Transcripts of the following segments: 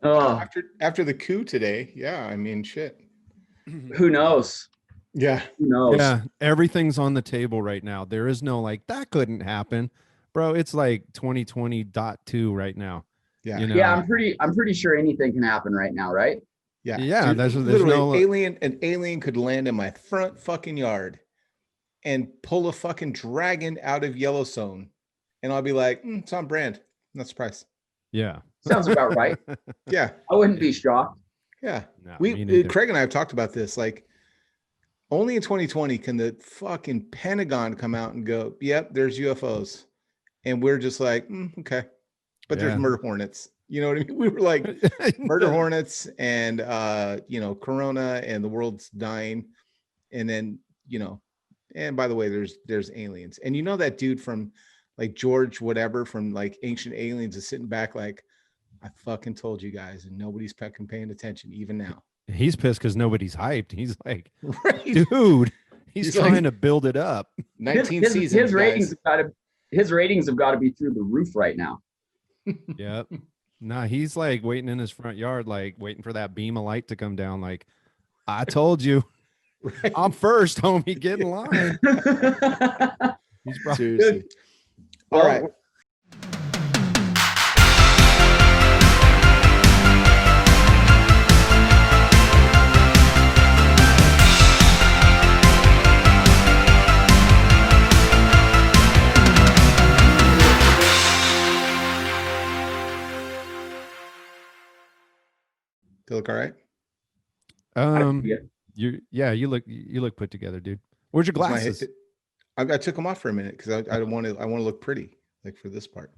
Oh, After the coup today, yeah, I mean, shit. who knows? Yeah, Who knows? Yeah, everything's on the table right now. There is no like that couldn't happen, bro. It's like 2020.2 right now. yeah, You Yeah, know, I'm pretty sure anything can happen right now, right? yeah, yeah. dude. There's Literally, no an alien could land in my front fucking yard and pull a fucking dragon out of Yellowstone, and I'll be like, it's on brand. Not surprised. yeah. Sounds about right. Yeah, I wouldn't be shocked. yeah. No, We me neither. Craig and I have talked about this. Like, only in 2020 can the fucking Pentagon come out and go, "Yep, there's UFOs," and we're just like, okay, but there's Yeah. murder hornets. You know what I mean? We were like murder hornets and Corona and the world's dying, and then and by the way, there's aliens, and that dude from like George whatever from like Ancient Aliens is sitting back like, I fucking told you guys, and nobody's fucking paying attention even now. He's pissed because nobody's hyped. He's like, Right, dude, he's trying like, to build it up. 19 His seasons, ratings guys. have got to be through the roof right now. Yep. Nah, he's like waiting in his front yard, like waiting for that beam of light to come down. Like, I told you, Right. I'm first, homie. Get in line. He's probably Seriously. All right. They look all right. You look put together, dude. Where's your glasses? I took them off for a minute because I want to look pretty like for this part.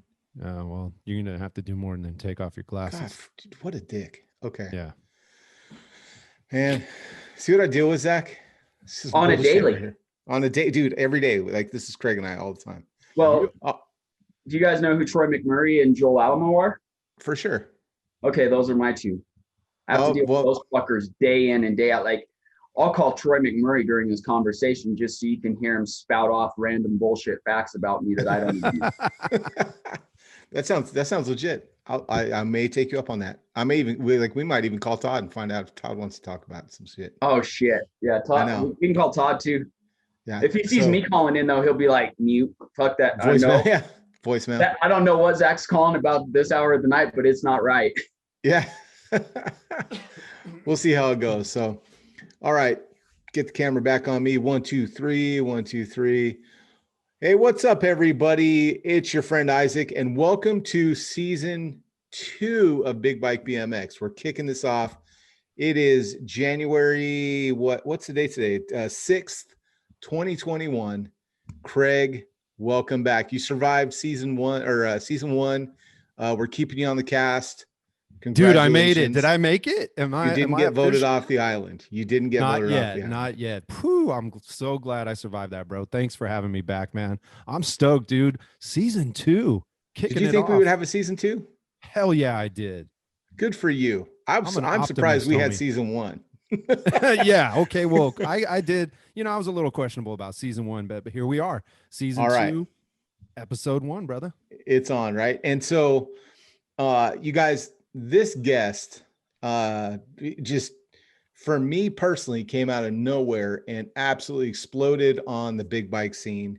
Oh, well, you're gonna have to do more than take off your glasses. God, dude, what a dick. Okay. Yeah. Man, see what I deal with, Zach? On a daily. Right, on a day, dude, every day. Like, this is Craig and I all the time. Well, do you guys know who Troy McMurray and Joel Alamo are? For sure. Okay, those are my two. I have to deal with those fuckers day in and day out. Like, I'll call Troy McMurray during this conversation just so you can hear him spout off random bullshit facts about me that I don't use. That sounds legit. I may take you up on that. I may even we might even call Todd and find out if Todd wants to talk about some shit. Oh shit. Yeah, Todd. We can call Todd too. Yeah. If he sees me calling in though, he'll be like, mute. Fuck that. Voicemail. Yeah. Voicemail. I don't know what Zach's calling about this hour of the night, but it's not right. Yeah. We'll see how it goes. So, all right. Get the camera back on me. 1, 2, 3. 1, 2, 3. Hey, what's up, everybody? It's your friend Isaac, and welcome to season 2 of Big Bike BMX. We're kicking this off. It is January, what's the date today? 6th, 2021. Craig, welcome back. You survived season 1. We're keeping you on the cast. Dude, I made it. Did I make it? You didn't get voted off the island. You didn't get voted off the island. Not yet. Phew, I'm so glad I survived that, bro. Thanks for having me back, man. I'm stoked, dude. Season 2. Kicking Did you think we would have a season 2? Hell yeah, I did. Good for you. I'm surprised we had season 1. Yeah. Okay. Well, I did. I was a little questionable about season 1, but here we are. Season 2, episode 1, brother. It's on, right? And so, you guys, this guest just for me personally came out of nowhere and absolutely exploded on the big bike scene,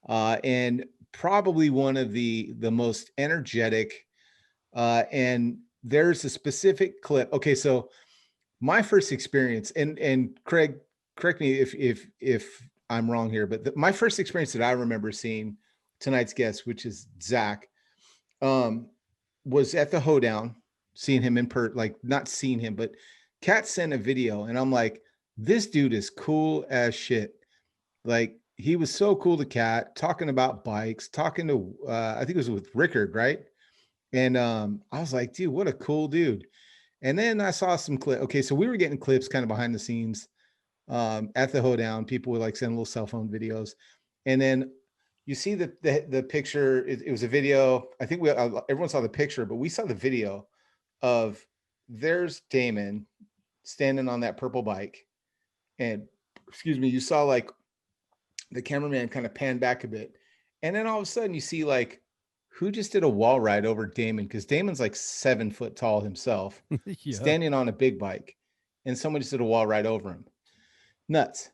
and probably one of the most energetic, and there's a specific clip. Okay, so my first experience, and Craig, correct me if I'm wrong here, but my first experience that I remember seeing tonight's guest, which is Zach, was at the Hoedown, seeing him not seeing him, but Kat sent a video and I'm like, this dude is cool as shit. Like, he was so cool to Kat, talking about bikes, talking to, I think it was with Rickard, right? And I was like, dude, what a cool dude. And then I saw some clip. Okay, so we were getting clips kind of behind the scenes at the Hoedown. People would like send little cell phone videos. And then you see the picture. It was a video. I think everyone saw the picture, but we saw the video of there's Damon standing on that purple bike, and you saw like the cameraman kind of pan back a bit, and then all of a sudden you see like who just did a wall ride over Damon? Because Damon's like 7 foot tall himself, Yeah. standing on a big bike, and someone just did a wall ride over him. Nuts.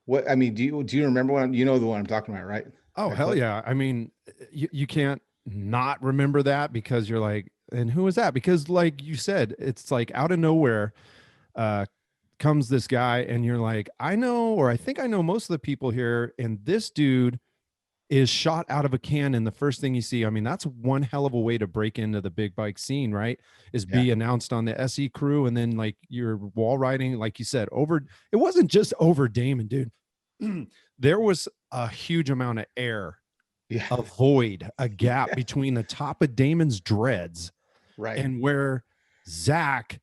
What I mean, do you remember what you know the one I'm talking about, right? Oh, hell yeah. I mean, you can't not remember that, because you're like, and who is that? Because like you said, it's like out of nowhere comes this guy, and you're like, I know, or I think I know most of the people here, and this dude is shot out of a cannon. The first thing you see, I mean, that's one hell of a way to break into the big bike scene, right? Is be announced on the SE crew, and then like you're wall riding, like you said, over. It wasn't just over Damon, dude. There was a huge amount of air, a void, a gap between the top of Damon's dreads, right, and where Zach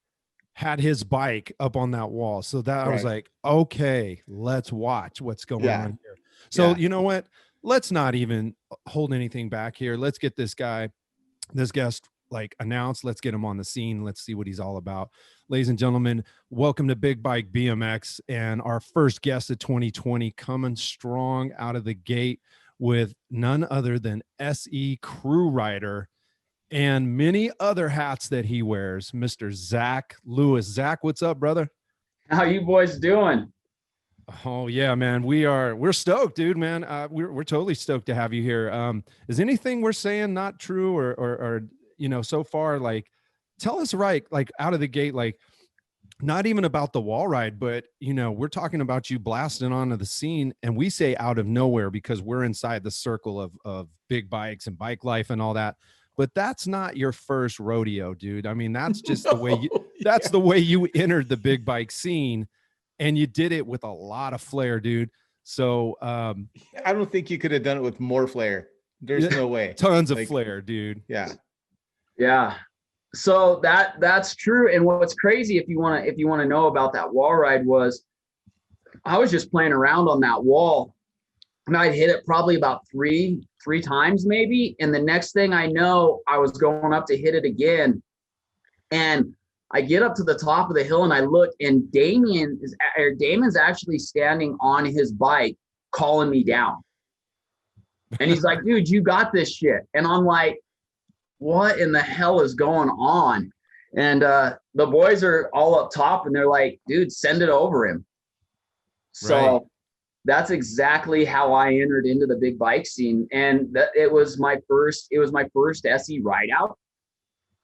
had his bike up on that wall. So that I was like, okay, let's watch what's going on here. So you know what? Let's not even hold anything back here. Let's get this guest like announced. Let's get him on the scene. Let's see what he's all about. Ladies and gentlemen, welcome to Big Bike BMX, and our first guest of 2020, coming strong out of the gate with none other than SE crew rider and many other hats that he wears, Mr. Zach Lewis. Zach, what's up, brother? How you boys doing? Oh yeah, man. We're stoked, dude, man. We're totally stoked to have you here. Is anything we're saying not true, or you know, so far, like, tell us right, like out of the gate, like not even about the wall ride, but you know, we're talking about you blasting onto the scene, and we say out of nowhere because we're inside the circle of big bikes and bike life and all that. But that's not your first rodeo, dude. I mean, that's just the way the way you entered the big bike scene. And you did it with a lot of flair, dude. So I don't think you could have done it with more flair. There's no way. Tons of flair, dude. Yeah. So that's true. And what's crazy, if you want to know about that wall ride, was I was just playing around on that wall, and I'd hit it probably about three times maybe. And the next thing I know, I was going up to hit it again, and I get up to the top of the hill and I look, and Damon's actually standing on his bike calling me down. And he's like, dude, you got this shit. And I'm like, what in the hell is going on? And the boys are all up top, and they're like, dude, send it over him. So that's exactly how I entered into the big bike scene. And it was my first SE ride out.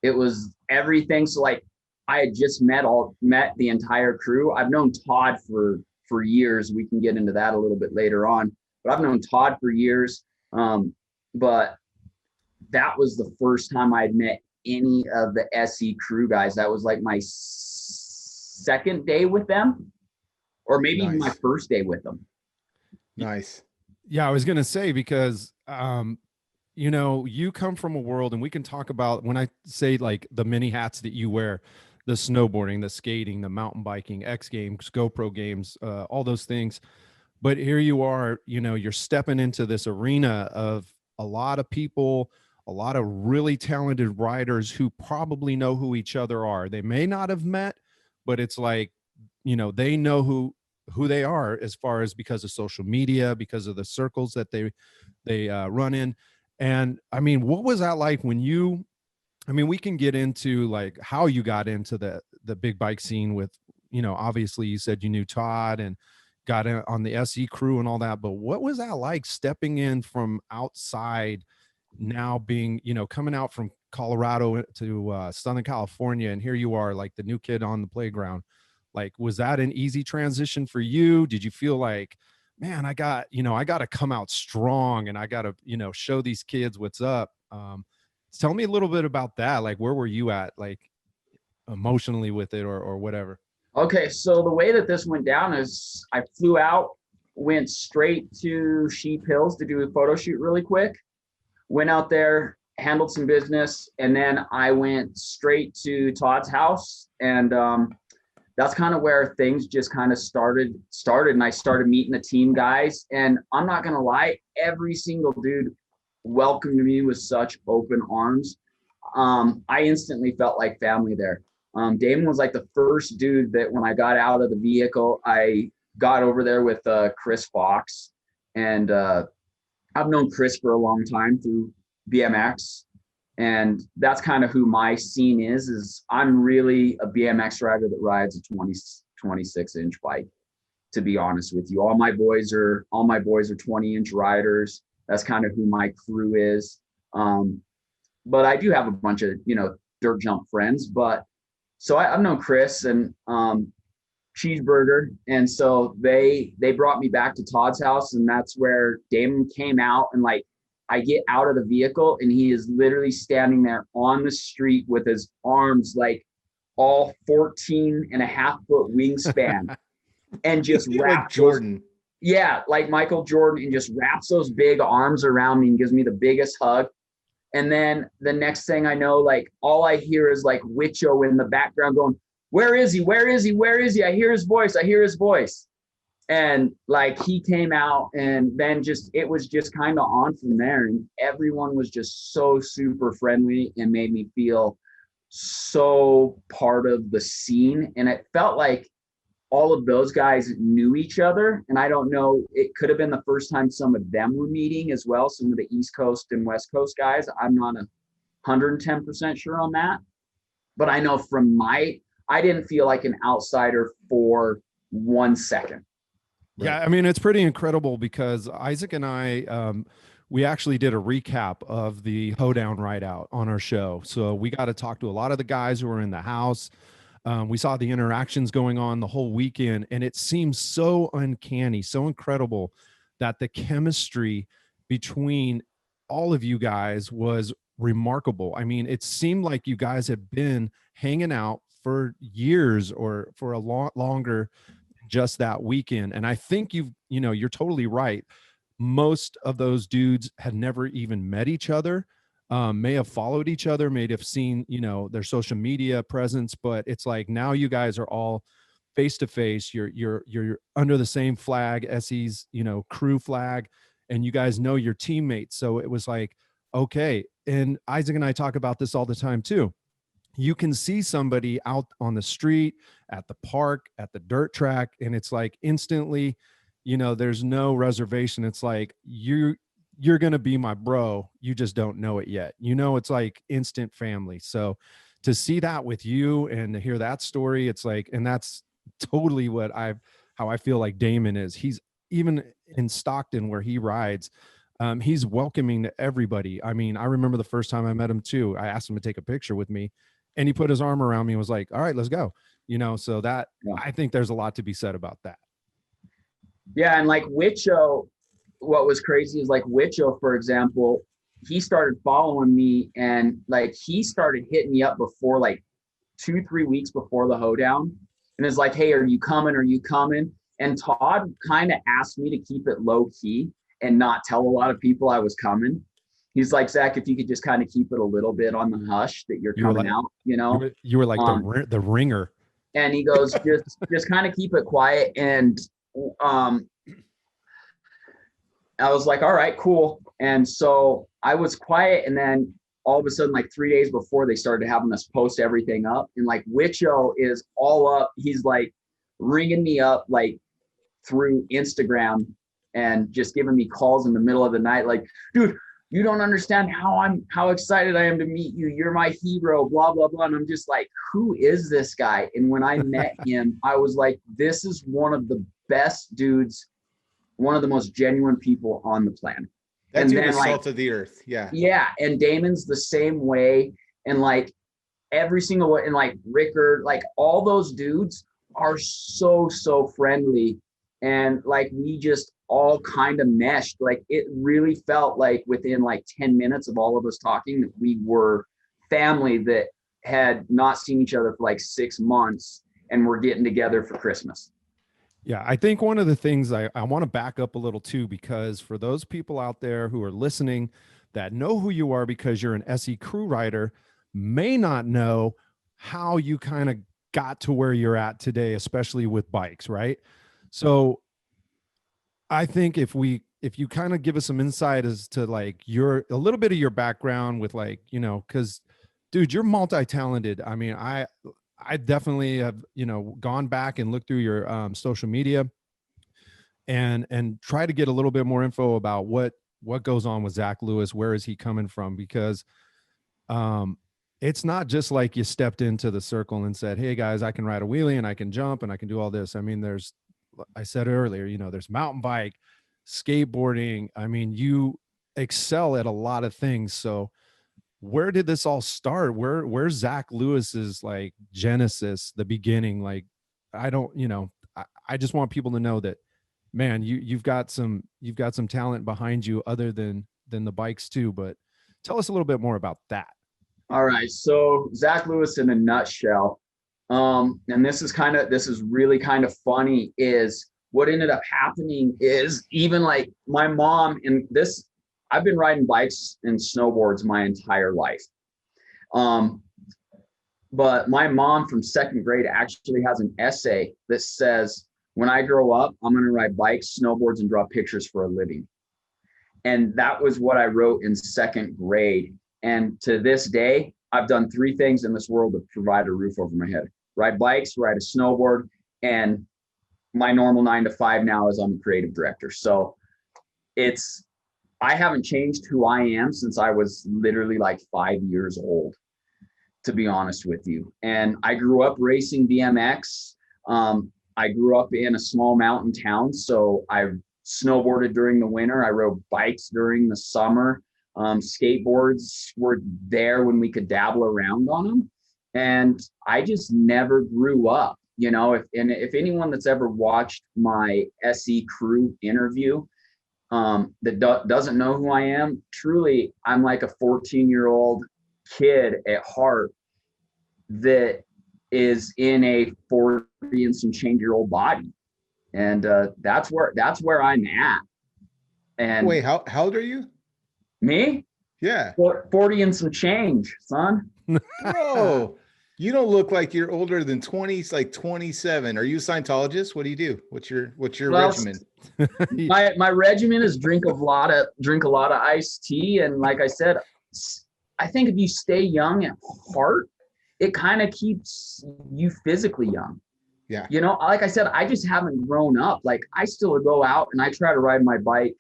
It was everything. So like, I had just met the entire crew. I've known Todd for years. We can get into that a little bit later on, but I've known Todd for years. But that was the first time I'd met any of the SE crew guys. That was like my second day with them, or maybe even my first day with them. Nice. Yeah, I was gonna say, because you know, you come from a world, and we can talk about, when I say like the many hats that you wear, the snowboarding, the skating, the mountain biking, X Games, GoPro games, all those things. But here you are, you know, you're stepping into this arena of a lot of people, a lot of really talented riders who probably know who each other are. They may not have met, but it's like, you know, they know who they are, as far as because of social media, because of the circles that they run in. And I mean, what was that like when you, I mean, we can get into like how you got into the big bike scene with, you know, obviously you said you knew Todd and got in on the SE crew and all that, but what was that like stepping in from outside, now being, you know, coming out from Colorado to Southern California, and here you are, like the new kid on the playground? Like, was that an easy transition for you? Did you feel like, man, I got to come out strong, and I got to, you know, show these kids what's up? Tell me a little bit about that. Like, where were you at, like, emotionally with it, or whatever? Okay, so the way that this went down is I flew out, went straight to Sheep Hills to do a photo shoot really quick, went out there, handled some business, and then I went straight to Todd's house. And that's kind of where things just kind of started. And I started meeting the team guys. And I'm not going to lie, every single dude welcomed me with such open arms. I instantly felt like family there. Damon was like the first dude that when I got out of the vehicle, I got over there with Chris Fox. And I've known Chris for a long time through BMX. And that's kind of who my scene is I'm really a BMX rider that rides a 26-inch bike, to be honest with you. All my boys are 20-inch riders. That's kind of who my crew is. But I do have a bunch of, dirt jump friends. But so I've known Chris and Cheeseburger. And so they brought me back to Todd's house, and that's where Damon came out, and like, I get out of the vehicle and he is literally standing there on the street with his arms like all 14.5-foot wingspan and just like Jordan. Like Michael Jordan, and just wraps those big arms around me and gives me the biggest hug. And then the next thing I know, like all I hear is like Wicho in the background going, "Where is he? Where is he? Where is he? I hear his voice. I hear his voice." And like he came out, and then it was just kind of on from there. And everyone was just so super friendly and made me feel so part of the scene. And it felt like all of those guys knew each other. And I don't know, it could have been the first time some of them were meeting as well. Some of the East Coast and West Coast guys. I'm not 110% sure on that. But I know I didn't feel like an outsider for 1 second. Yeah, I mean, it's pretty incredible because Isaac and I, we actually did a recap of the Hoedown Ride Out on our show. So we got to talk to a lot of the guys who were in the house. We saw the interactions going on the whole weekend, and it seems so uncanny, so incredible that the chemistry between all of you guys was remarkable. I mean, it seemed like you guys had been hanging out for years or for a lot longer just that weekend. And I think you're totally right. Most of those dudes had never even met each other, may have followed each other, may have seen, their social media presence, but it's like now you guys are all face to face. You're under the same flag, SE's, crew flag, and you guys know your teammates. So it was like, okay. And Isaac and I talk about this all the time too. You can see somebody out on the street, at the park, at the dirt track, and it's like instantly, there's no reservation. It's like you're going to be my bro. You just don't know it yet. It's like instant family. So to see that with you and to hear that story, it's like, and that's totally how I feel like Damon is. He's even in Stockton where he rides. He's welcoming to everybody. I mean, I remember the first time I met him too. I asked him to take a picture with me, and he put his arm around me and was like, "All right, let's go." So that, yeah. I think there's a lot to be said about that. Yeah. And like Wicho, what was crazy is like Wicho, for example, he started following me, and like he started hitting me up before like 2-3 weeks before the Hoedown, and is like, "Hey, are you coming? Are you coming?" And Todd kind of asked me to keep it low key and not tell a lot of people I was coming. He's like, "Zach, if you could just kind of keep it a little bit on the hush that you're coming out, You were like the ringer." And he goes, just kind of keep it quiet. And I was like, "All right, cool." And so I was quiet, and then all of a sudden, like 3 days before, they started having us post everything up. And like Wicho is all up. He's like ringing me up like through Instagram and just giving me calls in the middle of the night, like, "Dude, you don't understand how excited I am to meet you. You're my hero, blah, blah, blah." And I'm just like, who is this guy? And when I met him, I was like, this is one of the best dudes, one of the most genuine people on the planet. That's the salt of the earth. Yeah. Yeah. And Damon's the same way. And like every single one, and like Rickard, like all those dudes are so, so friendly. And like, we just all kind of meshed. Like it really felt like within like 10 minutes of all of us talking that we were family that had not seen each other for like 6 months and we're getting together for Christmas. Yeah, I think one of the things I want to back up a little too, because for those people out there who are listening that know who you are because you're an SE crew rider, may not know how you kind of got to where you're at today, especially with bikes, right? So I think if you kind of give us some insight as to like a little bit of your background with like, because dude, you're multi-talented. I mean, I definitely have, gone back and looked through your social media and try to get a little bit more info about what what goes on with Zach Lewis? Where is he coming from? Because it's not just like you stepped into the circle and said, hey guys, I can ride a wheelie and I can jump and I can do all this. I mean, I said earlier, you know, there's mountain bike, skateboarding. I mean, you excel at a lot of things. So where did this all start? Where's Zach Lewis's like genesis, the beginning? Like, I don't, you know, I just want people to know that, man, you've got some talent behind you other than the bikes too. But tell us a little bit more about that. All right. So Zach Lewis in a nutshell. And this is really kind of funny, is what ended up happening is, even like my mom, and this, I've been riding bikes and snowboards my entire life. But my mom from second grade actually has an essay that says, when I grow up, I'm going to ride bikes, snowboards, and draw pictures for a living. And that was what I wrote in second grade. And to this day, I've done three things in this world to provide a roof over my head: ride bikes, ride a snowboard, and my normal 9 to 5 now is I'm a creative director. So I haven't changed who I am since I was literally like 5 years old, to be honest with you. And I grew up racing BMX. I grew up in a small mountain town, so I snowboarded during the winter. I rode bikes during the summer. Skateboards were there when we could dabble around on them. And I just never grew up, you know. If anyone that's ever watched my SE Crew interview that doesn't know who I am, truly, I'm like a 14-year-old kid at heart that is in a 40 and some change-year-old body. And that's where I'm at. And wait, how old are you? Me? Yeah. 40 and some change, son. Bro, you don't look like you're older than 20. It's like 27. Are you a Scientologist? What do you do? What's your regimen? My regimen is drink a lot of iced tea. And like I said, I think if you stay young at heart, it kind of keeps you physically young. Yeah. You know, like I said, I just haven't grown up. Like, I still go out and I try to ride my bike.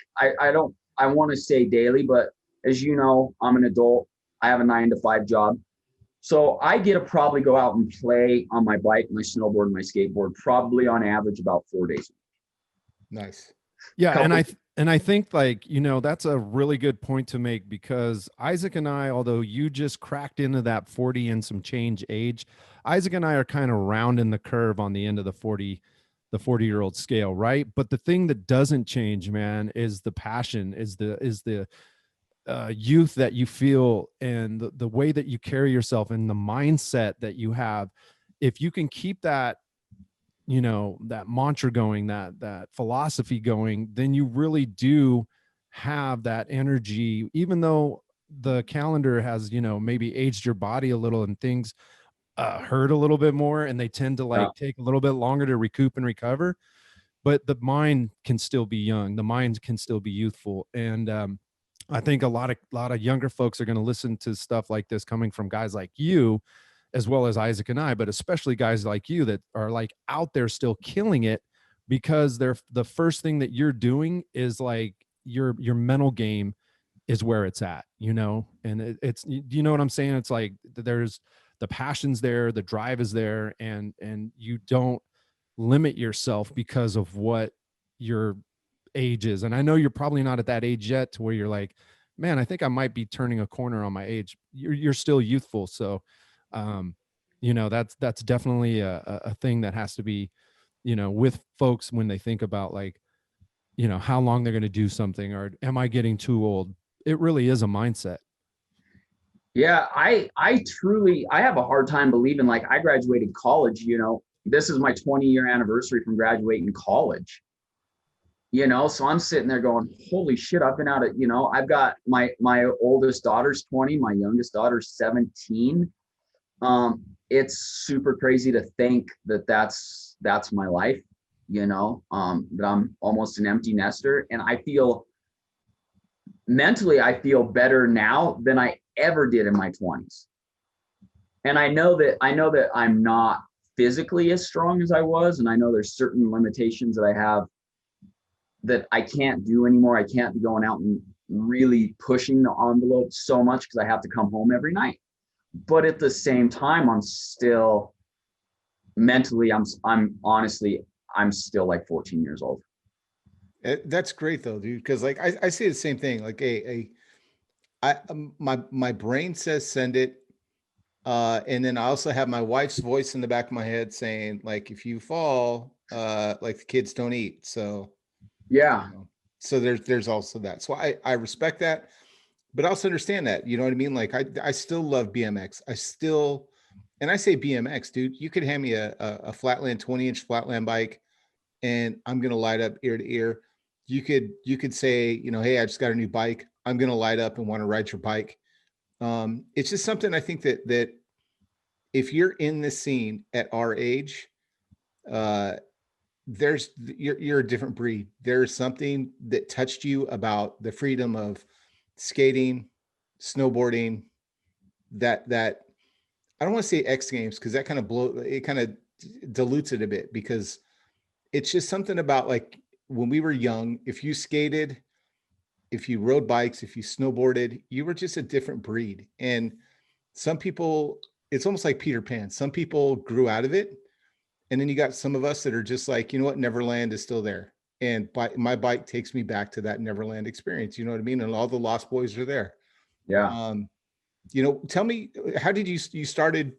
I want to say daily, but as you know, I'm an adult. I have a 9 to 5 job. So I get to probably go out and play on my bike, my snowboard, and my skateboard, probably on average about 4 days. Nice. Yeah. And I think, like, you know, that's a really good point to make, because Isaac and I, although you just cracked into that 40 and some change age, Isaac and I are kind of rounding the curve on the end of the 40-year-old scale, right? But the thing that doesn't change, man, is the passion, is the youth that you feel, and the way that you carry yourself, and the mindset that you have. If you can keep that, you know, that mantra going, that philosophy going, then you really do have that energy, even though the calendar has, you know, maybe aged your body a little and things hurt a little bit more, and they tend to take a little bit longer to recoup and recover, but the mind can still be young. The mind can still be youthful. And I think a lot of younger folks are going to listen to stuff like this coming from guys like you, as well as Isaac and I, but especially guys like you that are like out there still killing it, because the first thing that you're doing is like your mental game is where it's at, you know. And it's, you know what I'm saying? It's like there's the passion's there, the drive is there, and you don't limit yourself because of what your age is. And I know you're probably not at that age yet to where you're like, man, I think I might be turning a corner on my age. You're still youthful. So, you know, that's definitely a thing that has to be, you know, with folks when they think about, like, you know, how long they're going to do something, or am I getting too old? It really is a mindset. Yeah, I have a hard time believing, like, I graduated college, you know, this is my 20-year anniversary from graduating college, you know, so I'm sitting there going, holy shit, I've been out of, you know, I've got my oldest daughter's 20, my youngest daughter's 17. It's super crazy to think that that's my life, you know, that I'm almost an empty nester. And I feel mentally better now than I ever did in my 20s. And I know that I'm not physically as strong as I was. And I know there's certain limitations that I have that I can't do anymore. I can't be going out and really pushing the envelope so much because I have to come home every night. But at the same time, I'm still mentally, I'm still like 14 years old. That's great though, dude. Because like I say the same thing. Like, my brain says send it, and then I also have my wife's voice in the back of my head saying, like, if you fall, like the kids don't eat. So yeah, so there's also that. So I respect that, but I also understand that. You know what I mean? Like I still love BMX. And I say BMX, dude. You could hand me a flatland 20-inch flatland bike, and I'm gonna light up ear to ear. You could say, hey, I just got a new bike. I'm gonna light up and want to ride your bike. It's just something I think that if you're in the scene at our age, you're a different breed. There's something that touched you about the freedom of skating, snowboarding, that I don't want to say X Games because that kind of dilutes it a bit, because it's just something about, like, when we were young, if you skated, if you rode bikes, if you snowboarded, you were just a different breed. And some people, it's almost like Peter Pan. Some people grew out of it. And then you got some of us that are just like, you know what, Neverland is still there. And my bike takes me back to that Neverland experience. You know what I mean? And all the Lost Boys are there. Yeah. Tell me, how did you started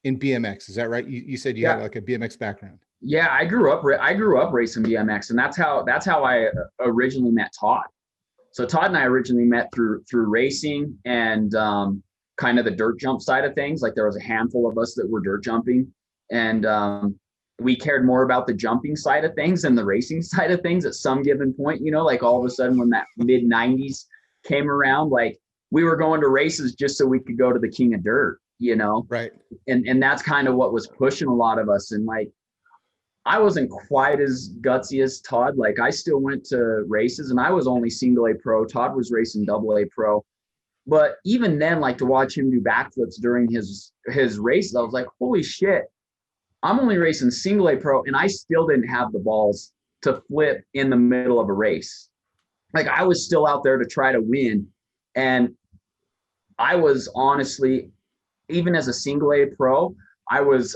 in BMX? Is that right? You said you had like a BMX background. Yeah, I grew up racing BMX, and that's how I originally met Todd. So Todd and I originally met through racing and kind of the dirt jump side of things. Like, there was a handful of us that were dirt jumping, and we cared more about the jumping side of things than the racing side of things at some given point. Like, all of a sudden when that mid 90s came around, like, we were going to races just so we could go to the king of dirt, Right. And that's kind of what was pushing a lot of us. And like, I wasn't quite as gutsy as Todd. Like, I still went to races, and I was only single A pro. Todd was racing double A pro. But even then, like, to watch him do backflips during his races, I was like, holy shit, I'm only racing single A pro, and I still didn't have the balls to flip in the middle of a race. Like, I was still out there to try to win. And I was honestly, even as a single A pro, I was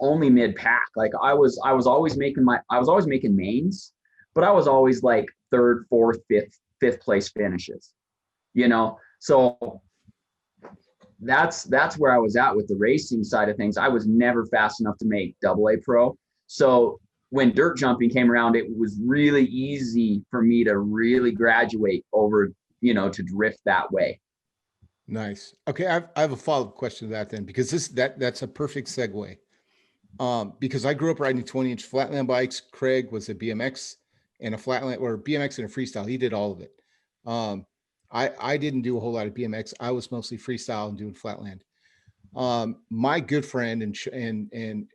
only mid pack. Like, I was always making mains, but I was always like third, fourth, fifth place finishes, So that's where I was at with the racing side of things. I was never fast enough to make double A pro. So when dirt jumping came around, it was really easy for me to really graduate over, to drift that way. Nice. Okay, I have a follow-up question to that then, because that's a perfect segue. Because I grew up riding 20-inch flatland bikes. Craig was a BMX and a flatland, or BMX and a freestyle. He did all of it. I didn't do a whole lot of BMX. I was mostly freestyle and doing flatland. My good friend and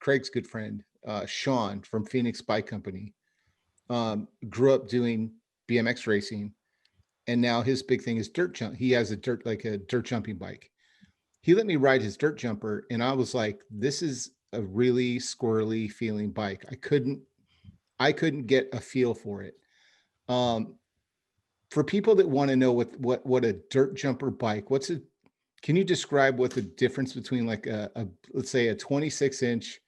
Craig's good friend, Sean from PhoenixBikeCompany, grew up doing BMX racing. And now his big thing is dirt jump. He has a dirt jumping bike. He let me ride his dirt jumper, and I was like, this is a really squirrely feeling bike. I couldn't get a feel for it. For people that want to know what a dirt jumper bike, can you describe what the difference between like a let's say a 26-inch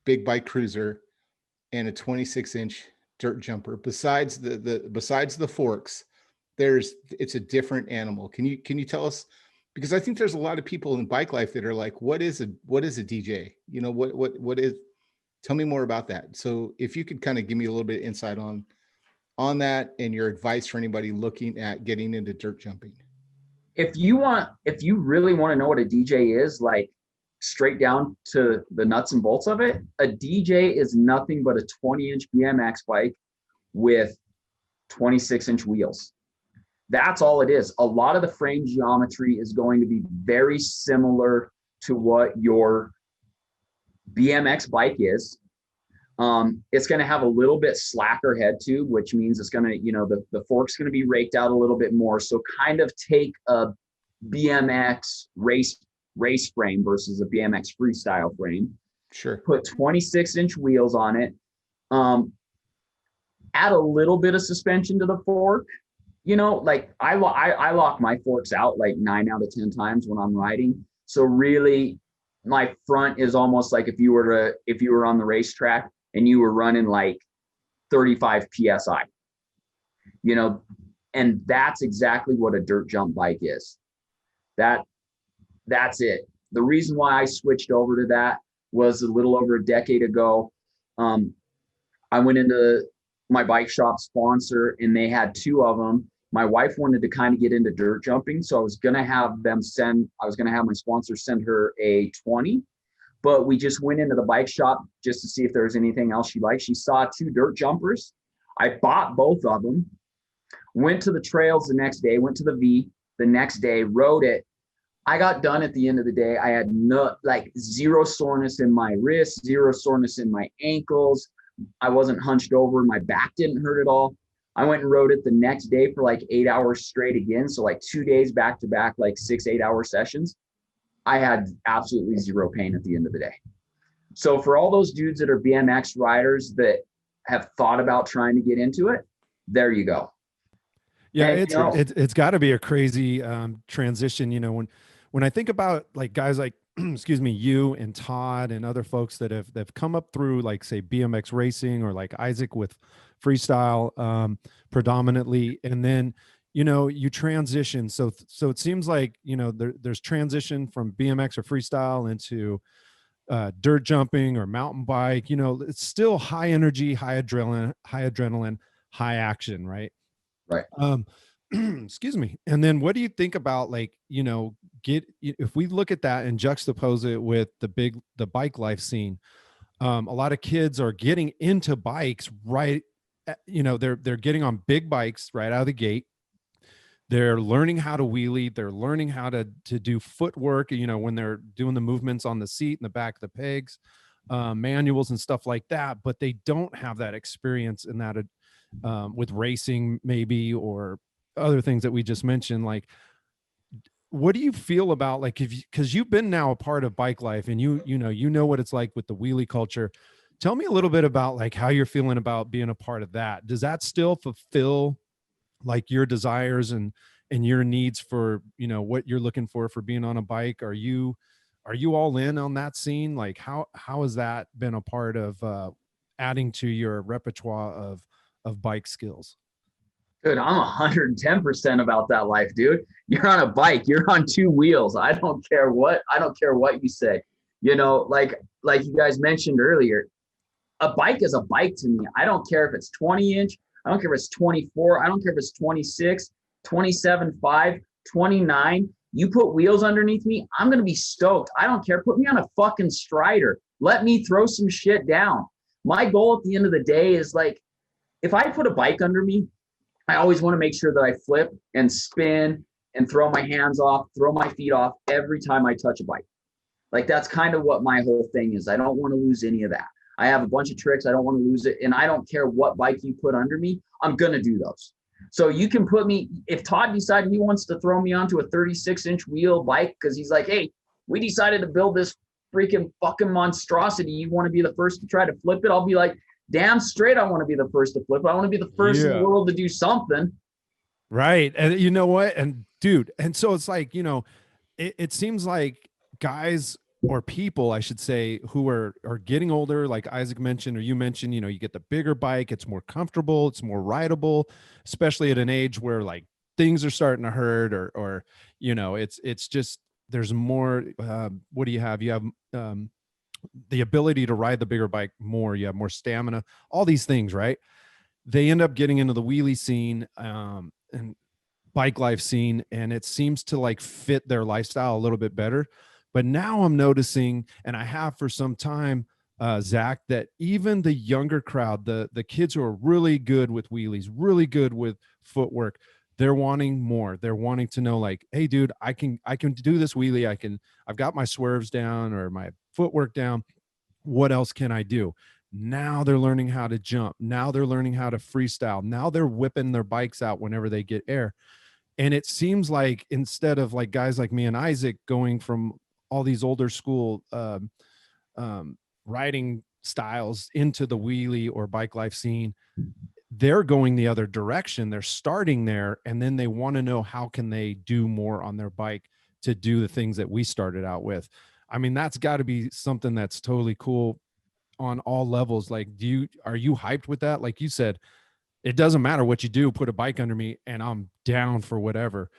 big bike cruiser and a 26-inch dirt jumper, besides the forks? It's a different animal. Can you tell us, because I think there's a lot of people in bike life that are like, what is a DJ? What is, tell me more about that. So if you could kind of give me a little bit of insight on that, and your advice for anybody looking at getting into dirt jumping. If you really want to know what a DJ is, like, straight down to the nuts and bolts of it, a DJ is nothing but a 20-inch BMX bike with 26-inch wheels. That's all it is. A lot of the frame geometry is going to be very similar to what your BMX bike is. It's going to have a little bit slacker head tube, which means it's going to, the fork's going to be raked out a little bit more. So kind of take a BMX race frame versus a BMX freestyle frame. Sure. Put 26-inch wheels on it. add a little bit of suspension to the fork. You know, like I lock my forks out like 9 out of 10 times when I'm riding. So really my front is almost like if you were on the racetrack and you were running like 35 PSI, you know, and that's exactly what a dirt jump bike is. That's it. The reason why I switched over to that was a little over a decade ago. I went into my bike shop sponsor and they had 2 of them. My wife wanted to kind of get into dirt jumping. So I was going to have my sponsor send her a 20, but we just went into the bike shop just to see if there was anything else she liked. She saw 2 dirt jumpers. I bought both of them, went to the trails the next day, went to the V the next day, rode it. I got done at the end of the day. I had zero soreness in my wrists, zero soreness in my ankles. I wasn't hunched over. My back didn't hurt at all. I went and rode it the next day for like 8 hours straight again. So like 2 days back to back, like 6-8 hour sessions. I had absolutely zero pain at the end of the day. So for all those dudes that are BMX riders that have thought about trying to get into it, there you go. Yeah, and, it's got to be a crazy transition. You know, when I think about like guys like excuse me, you and Todd and other folks that have come up through like say BMX racing or like Isaac with freestyle predominantly, and then you know you transition. So it seems like you know there's transition from BMX or freestyle into dirt jumping or mountain bike. You know, it's still high energy, high adrenaline, high action, right? Right. Excuse me. And then what do you think about like, you know, if we look at that and juxtapose it with the BikeLife scene, a lot of kids are getting into bikes, right? You know, they're getting on big bikes right out of the gate. They're learning how to wheelie. They're learning how to do footwork, you know, when they're doing the movements on the seat and the back of the pegs, manuals and stuff like that, but they don't have that experience in that with racing maybe, or other things that we just mentioned. Like, what do you feel about like, because you've been now a part of BikeLife and you know what it's like with the wheelie culture. Tell me a little bit about like how you're feeling about being a part of that. Does that still fulfill like your desires and your needs for, you know, what you're looking for being on a bike? Are you all in on that scene? Like how has that been a part of adding to your repertoire of bike skills? Dude, I'm 110% about that life, dude. You're on a bike, you're on 2 wheels. I don't care what you say. You know, like you guys mentioned earlier, a bike is a bike to me. I don't care if it's 20-inch, I don't care if it's 24, I don't care if it's 26, 27.5, 29. You put wheels underneath me, I'm gonna be stoked. I don't care. Put me on a fucking Strider. Let me throw some shit down. My goal at the end of the day is like, if I put a bike under me, I always want to make sure that I flip and spin and throw my hands off, throw my feet off every time I touch a bike. Like that's kind of what my whole thing is. I don't want to lose any of that. I have a bunch of tricks. I don't want to lose it. And I don't care what bike you put under me. I'm going to do those. So you can put me, if Todd decided he wants to throw me onto a 36-inch wheel bike because he's like, hey, we decided to build this freaking fucking monstrosity. You want to be the first to try to flip it? I'll be like, damn straight, I want to be the first to flip it. I want to be the first in the world to do something. Right. And you know what? And dude, and so it's like, you know, it seems like guys or people, I should say, who are getting older, like Isaac mentioned, or you mentioned, you know, you get the bigger bike, it's more comfortable, it's more rideable, especially at an age where like things are starting to hurt or, you know, it's just, there's more, what do you have? You have, the ability to ride the bigger bike more, you have more stamina, all these things, right? They end up getting into the wheelie scene and BikeLife scene, and it seems to like fit their lifestyle a little bit better. But now I'm noticing, and I have for some time, Zach, that even the younger crowd, the kids who are really good with wheelies, really good with footwork, they're wanting more. They're wanting to know like, hey dude, I can do this wheelie. I've got my swerves down or my footwork down. What else can I do? Now they're learning how to jump. Now they're learning how to freestyle. Now they're whipping their bikes out whenever they get air. And it seems like instead of like guys like me and Isaac going from all these older school riding styles into the wheelie or BikeLife scene, they're going the other direction. They're starting there, and then they want to know how can they do more on their bike to do the things that we started out with. I mean, that's got to be something that's totally cool on all levels. Like, are you hyped with that? Like you said, it doesn't matter what you do, put a bike under me and I'm down for whatever.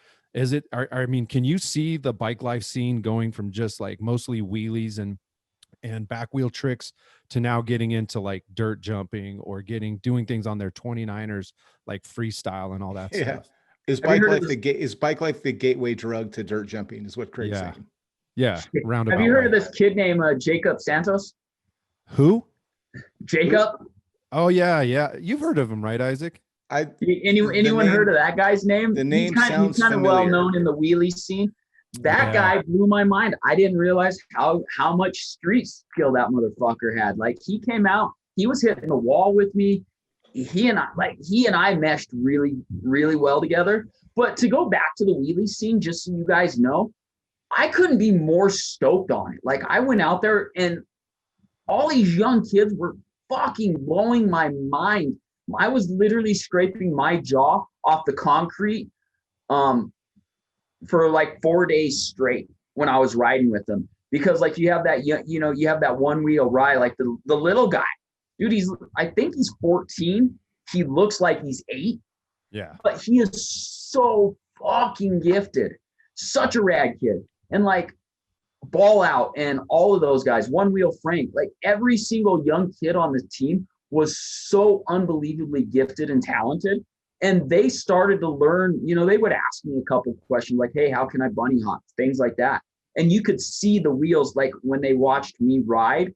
I mean, can you see the bike life scene going from just like mostly wheelies and back wheel tricks to now getting into like dirt jumping or doing things on their 29ers, like freestyle and all that stuff? Is bike life the gateway drug to dirt jumping is what Craig's saying. Yeah. Roundabout. Have you heard of this kid named Jacob Santos? Who? Jacob. Oh yeah. You've heard of him, right, Isaac? Anyone heard of that guy's name? The name sounds kind of well known in the wheelie scene. That guy blew my mind. I didn't realize how much street skill that motherfucker had. Like, he came out, he was hitting the wall with me. He and I meshed really, really well together. But to go back to the wheelie scene, just so you guys know, I couldn't be more stoked on it. Like, I went out there and all these young kids were fucking blowing my mind. I was literally scraping my jaw off the concrete for like 4 days straight when I was riding with them, because like you have that, you have that one wheel ride, like the little guy, dude, I think he's 14. He looks like he's 8. Yeah. But he is so fucking gifted. Such a rad kid. And like Ball Out and all of those guys, One Wheel Frank, like every single young kid on the team was so unbelievably gifted and talented. And they started to learn, they would ask me a couple of questions like, hey, how can I bunny hop? Things like that. And you could see the wheels, like when they watched me ride,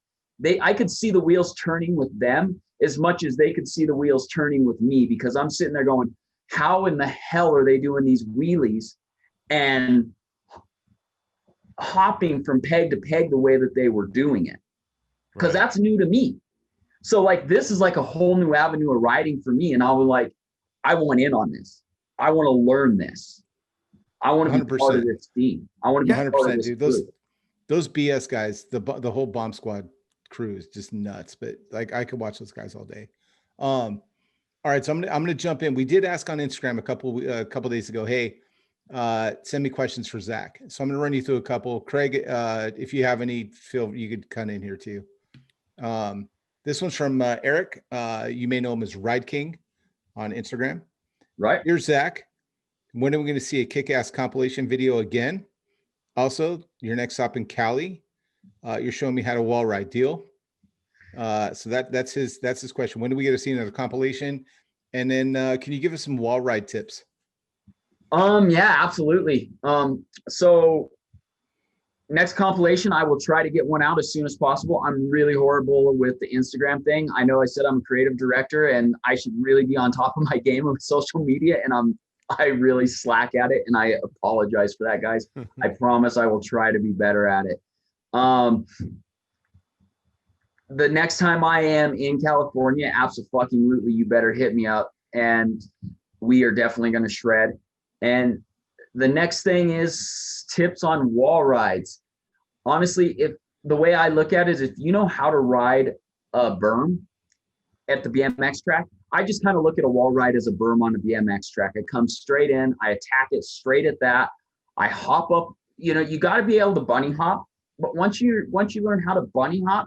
I could see the wheels turning with them as much as they could see the wheels turning with me, because I'm sitting there going, how in the hell are they doing these wheelies and hopping from peg to peg the way that they were doing it? Because that's new to me. So like, this is like a whole new avenue of riding for me. And I was like, I want in on this. I want to learn this. I want to be part of this team. I want to be 100%, dude. Those BS guys, the whole Bomb Squad crew is just nuts. But like, I could watch those guys all day. All right, so I'm gonna jump in. We did ask on Instagram a couple days ago, hey, send me questions for Zach. So I'm gonna run you through a couple. Craig, if you have any, Phil, you could cut in here too. This one's from Eric. You may know him as Ride King on Instagram. Right. Here's Zach. When are we going to see a kick-ass compilation video again? Also, your next stop in Cali. You're showing me how to wall ride. Deal? So that's his question. When do we get to see another compilation? And then can you give us some wall ride tips? Yeah, absolutely. So next compilation, I will try to get one out as soon as possible. I'm really horrible with the Instagram thing. I know I said I'm a creative director and I should really be on top of my game with social media, and I really slack at it, and I apologize for that, guys. I promise I will try to be better at it. The next time I am in California, absolutely, you better hit me up, and we are definitely going to shred. And the next thing is tips on wall rides. Honestly, if the way I look at it is, if you know how to ride a berm at the BMX track, I just kind of look at a wall ride as a berm on a BMX track. I come straight in, I attack it straight at that. I hop up, you got to be able to bunny hop. But once you learn how to bunny hop,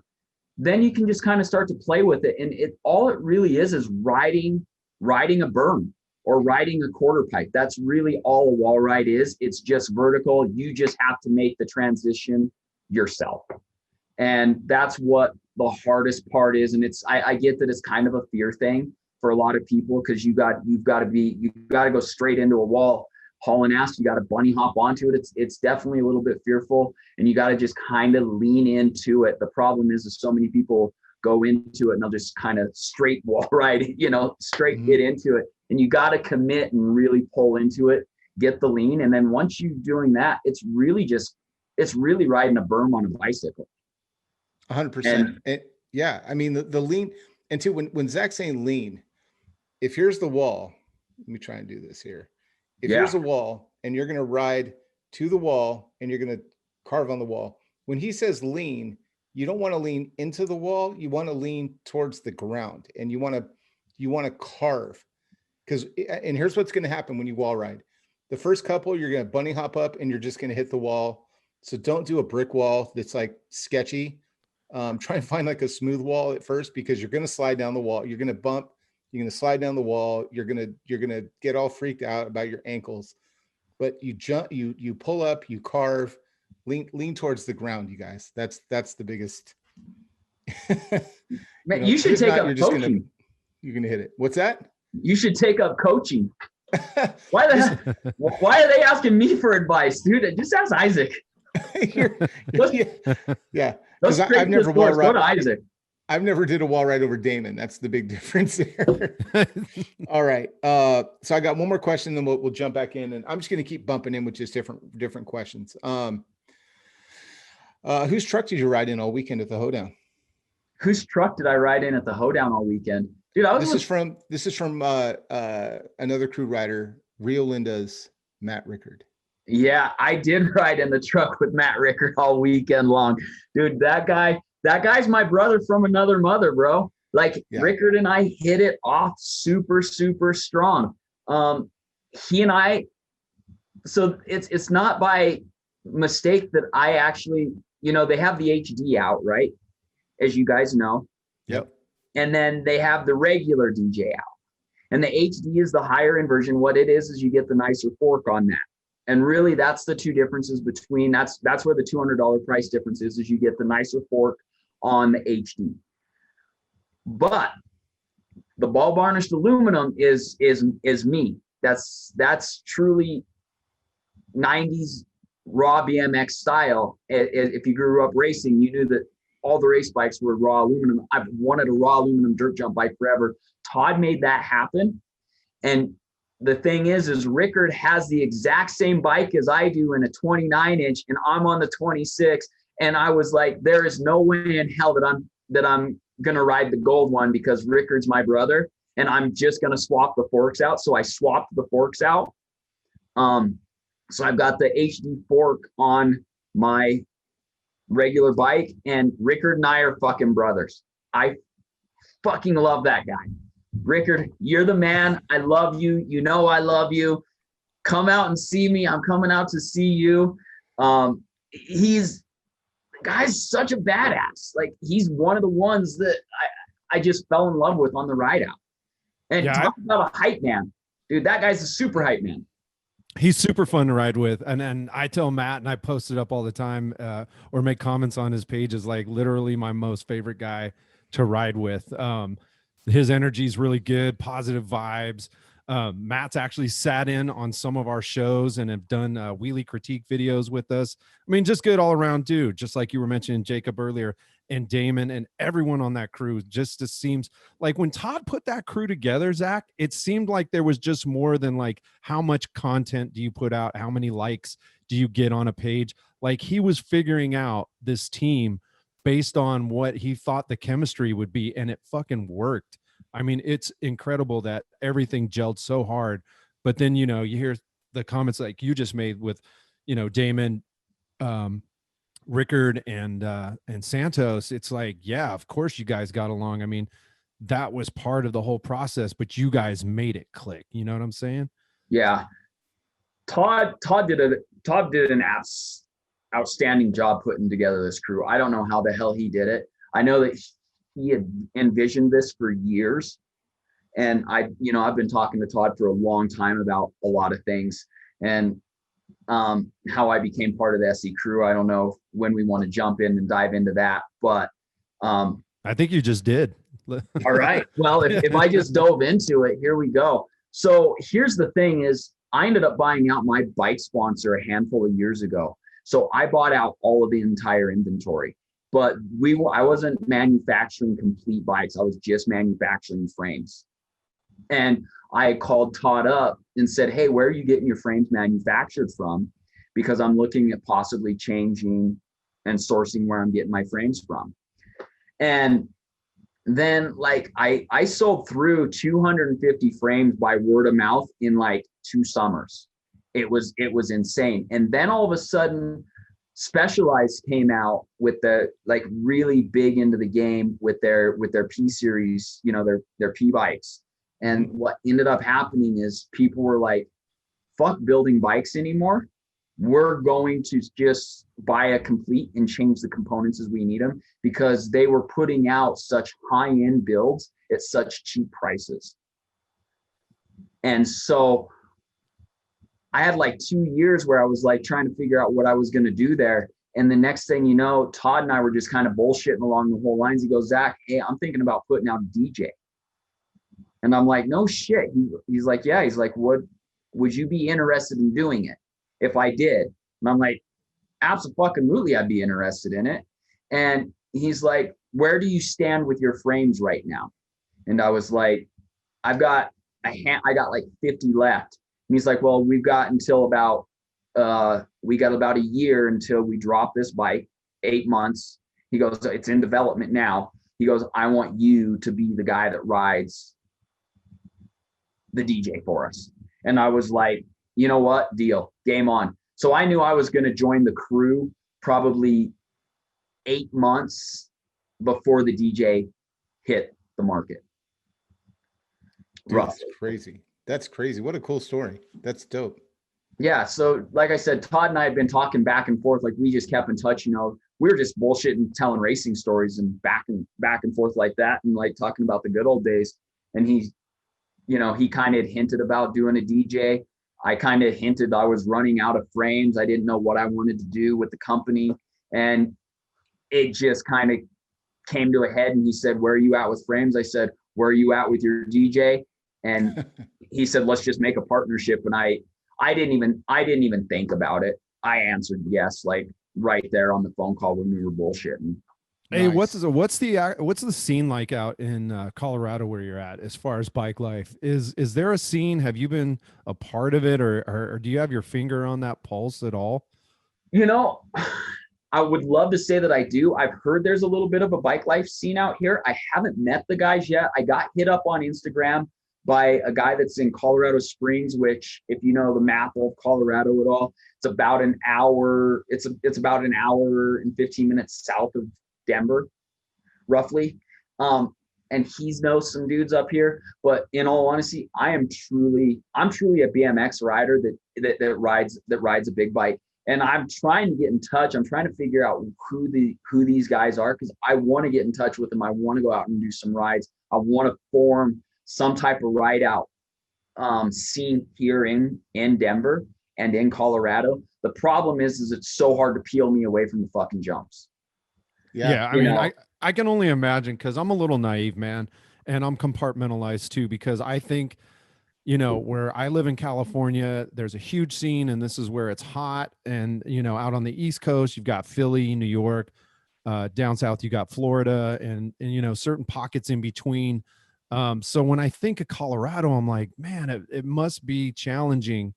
then you can just kind of start to play with it. And all it really is riding a berm or riding a quarter pipe. That's really all a wall ride is. It's just vertical. You just have to make the transition yourself. And that's what the hardest part is. And I get that it's kind of a fear thing for a lot of people, because you've got to go straight into a wall hauling ass. You got to bunny hop onto it. It's definitely a little bit fearful, and you got to just kind of lean into it. The problem is so many people go into it and they'll just kind of straight wall ride, straight get into it. And you got to commit and really pull into it, get the lean. And then once you're doing that, it's really riding a berm on a bicycle. 100%. Yeah. I mean, the lean, and too, when Zach's saying lean, if here's the wall, let me try and do this here. If here's a wall and you're going to ride to the wall and you're going to carve on the wall, when he says lean, you don't want to lean into the wall. You want to lean towards the ground, and you want you want to carve. And here's what's going to happen when you wall ride. The first couple, you're going to bunny hop up and you're just going to hit the wall. So don't do a brick wall that's like sketchy. Try and find like a smooth wall at first, because you're going to slide down the wall. You're going to bump. You're going to slide down the wall. You're going to get all freaked out about your ankles. But you jump, you pull up, you carve, lean towards the ground, you guys. That's the biggest. Man, you should take up coaching. You're going to hit it. What's that? You should take up coaching. Why are they asking me for advice, dude? Just ask Isaac. Yeah. I've never wall ride. Go to Isaac. I've never did a wall ride over Damon. That's the big difference here. All right. So I got one more question, then we'll jump back in, and I'm just going to keep bumping in with just different questions. Whose truck did you ride in all weekend at the Hoedown? Whose truck did I ride in at the Hoedown all weekend? Dude, this is from another crew rider, Rio Linda's Matt Rickard. Yeah, I did ride in the truck with Matt Rickard all weekend long. Dude, that guy's my brother from another mother, bro. Like, yeah. Rickard and I hit it off super, super strong. He and I, so it's not by mistake that I actually, they have the HD out, right? As you guys know. Yep. And then they have the regular DJ out. And the HD is the higher end version. What it is you get the nicer fork on that. And really, that's the two differences between, that's where the $200 price difference is you get the nicer fork on the HD. But the ball varnished aluminum is me. That's truly 90s raw BMX style. If you grew up racing, you knew that all the race bikes were raw aluminum. I've wanted a raw aluminum dirt jump bike forever. Todd made that happen. And the thing is Rickard has the exact same bike as I do in a 29-inch, and I'm on the 26. And I was like, there is no way in hell that I'm gonna ride the gold one, because Rickard's my brother, and I'm just gonna swap the forks out. So I swapped the forks out. So I've got the HD fork on my regular bike, and Rickard and I are fucking brothers. I fucking love that guy. Rickard, you're the man. I love you. I love you. Come out and see me. I'm coming out to see you. The guy's such a badass. Like, he's one of the ones that I just fell in love with on the ride out. And talk about a hype man. Dude, that guy's a super hype man. He's super fun to ride with. And I tell Matt, and I post it up all the time, or make comments on his page, is like literally my most favorite guy to ride with. His energy is really good, positive vibes. Matt's actually sat in on some of our shows and have done wheelie critique videos with us. I mean, just good all around dude, just like you were mentioning Jacob earlier, and Damon and everyone on that crew. Just seems like when Todd put that crew together, Zach, it seemed like there was just more than like, how much content do you put out? How many likes do you get on a page? Like, he was figuring out this team based on what he thought the chemistry would be, and it fucking worked. I mean, it's incredible that everything gelled so hard. But then, you hear the comments like you just made with, Damon, Rickard, and Santos. It's like, yeah, of course you guys got along. I mean, that was part of the whole process, but you guys made it click. You know what I'm saying? Yeah. Todd did an outstanding job putting together this crew. I don't know how the hell he did it. I know that he had envisioned this for years. And I've been talking to Todd for a long time about a lot of things, and how I became part of the SE crew. I don't know when we want to jump in and dive into that, but I think you just did. All right. Well, if I just dove into it, here we go. So here's the thing is, I ended up buying out my bike sponsor a handful of years ago. So I bought out all of the entire inventory, but I wasn't manufacturing complete bikes. I was just manufacturing frames. And I called Todd up and said, hey, where are you getting your frames manufactured from? Because I'm looking at possibly changing and sourcing where I'm getting my frames from. And then like I sold through 250 frames by word of mouth in like 2 summers. It was insane. And then all of a sudden, Specialized came out with the really big into the game with their P series, their P bikes. And what ended up happening is people were like, fuck building bikes anymore. We're going to just buy a complete and change the components as we need them, because they were putting out such high-end builds at such cheap prices. And so I had like 2 years where I was like trying to figure out what I was going to do there. And the next thing you know, Todd and I were just kind of bullshitting along the whole lines. He goes, Zach, hey, I'm thinking about putting out a DJ. And I'm like, no shit. He's like, yeah. He's like, would you be interested in doing it if I did? And I'm like, absolutely, I'd be interested in it. And he's like, where do you stand with your frames right now? And I was like, I got like 50 left. And he's like, well, we've got until about a year until we drop this bike, 8 months. He goes, it's in development now. He goes, I want you to be the guy that rides the DJ for us. And I was like, you know what? Deal. Game on. So I knew I was going to join the crew probably 8 months before the DJ hit the market. Dude, that's crazy. That's crazy. What a cool story. That's dope. Yeah. So like I said, Todd and I had been talking back and forth. Like we just kept in touch, you know, we were just bullshitting, telling racing stories and back and forth like that. And like talking about the good old days. And he kind of hinted about doing a DJ. I kind of hinted I was running out of frames. I didn't know what I wanted to do with the company. And it just kind of came to a head. And he said, where are you at with frames? I said, where are you at with your DJ? And he said, let's just make a partnership. And I didn't even think about it. I answered yes, like right there on the phone call when we were bullshitting. Hey, Nice. what's the scene like out in Colorado where you're at as far as bike life? Is there a scene? Have you been a part of it, or do you have your finger on that pulse at all? You know, I would love to say that I do. I've heard there's a little bit of a bike life scene out here. I haven't met the guys yet. I got hit up on Instagram by a guy that's in Colorado Springs, which, if you know the map of Colorado at all, it's about an hour. It's about an hour and 15 minutes south of Denver, roughly. And he knows some dudes up here. But in all honesty, I'm truly a BMX rider that rides a big bike. And I'm trying to get in touch. I'm trying to figure out who these guys are, because I want to get in touch with them. I want to go out and do some rides. I want to form some type of ride out scene here in Denver and in Colorado. The problem is it's so hard to peel me away from the fucking jumps. Yeah, I mean, I can only imagine, because I'm a little naive, man, and I'm compartmentalized too, because I think, you know, where I live in California, there's a huge scene, and this is where it's hot. And, you know, out on the East Coast, you've got Philly, New York, down south, you got Florida, and you know, certain pockets in between. So when I think of Colorado, I'm like, man, it must be challenging,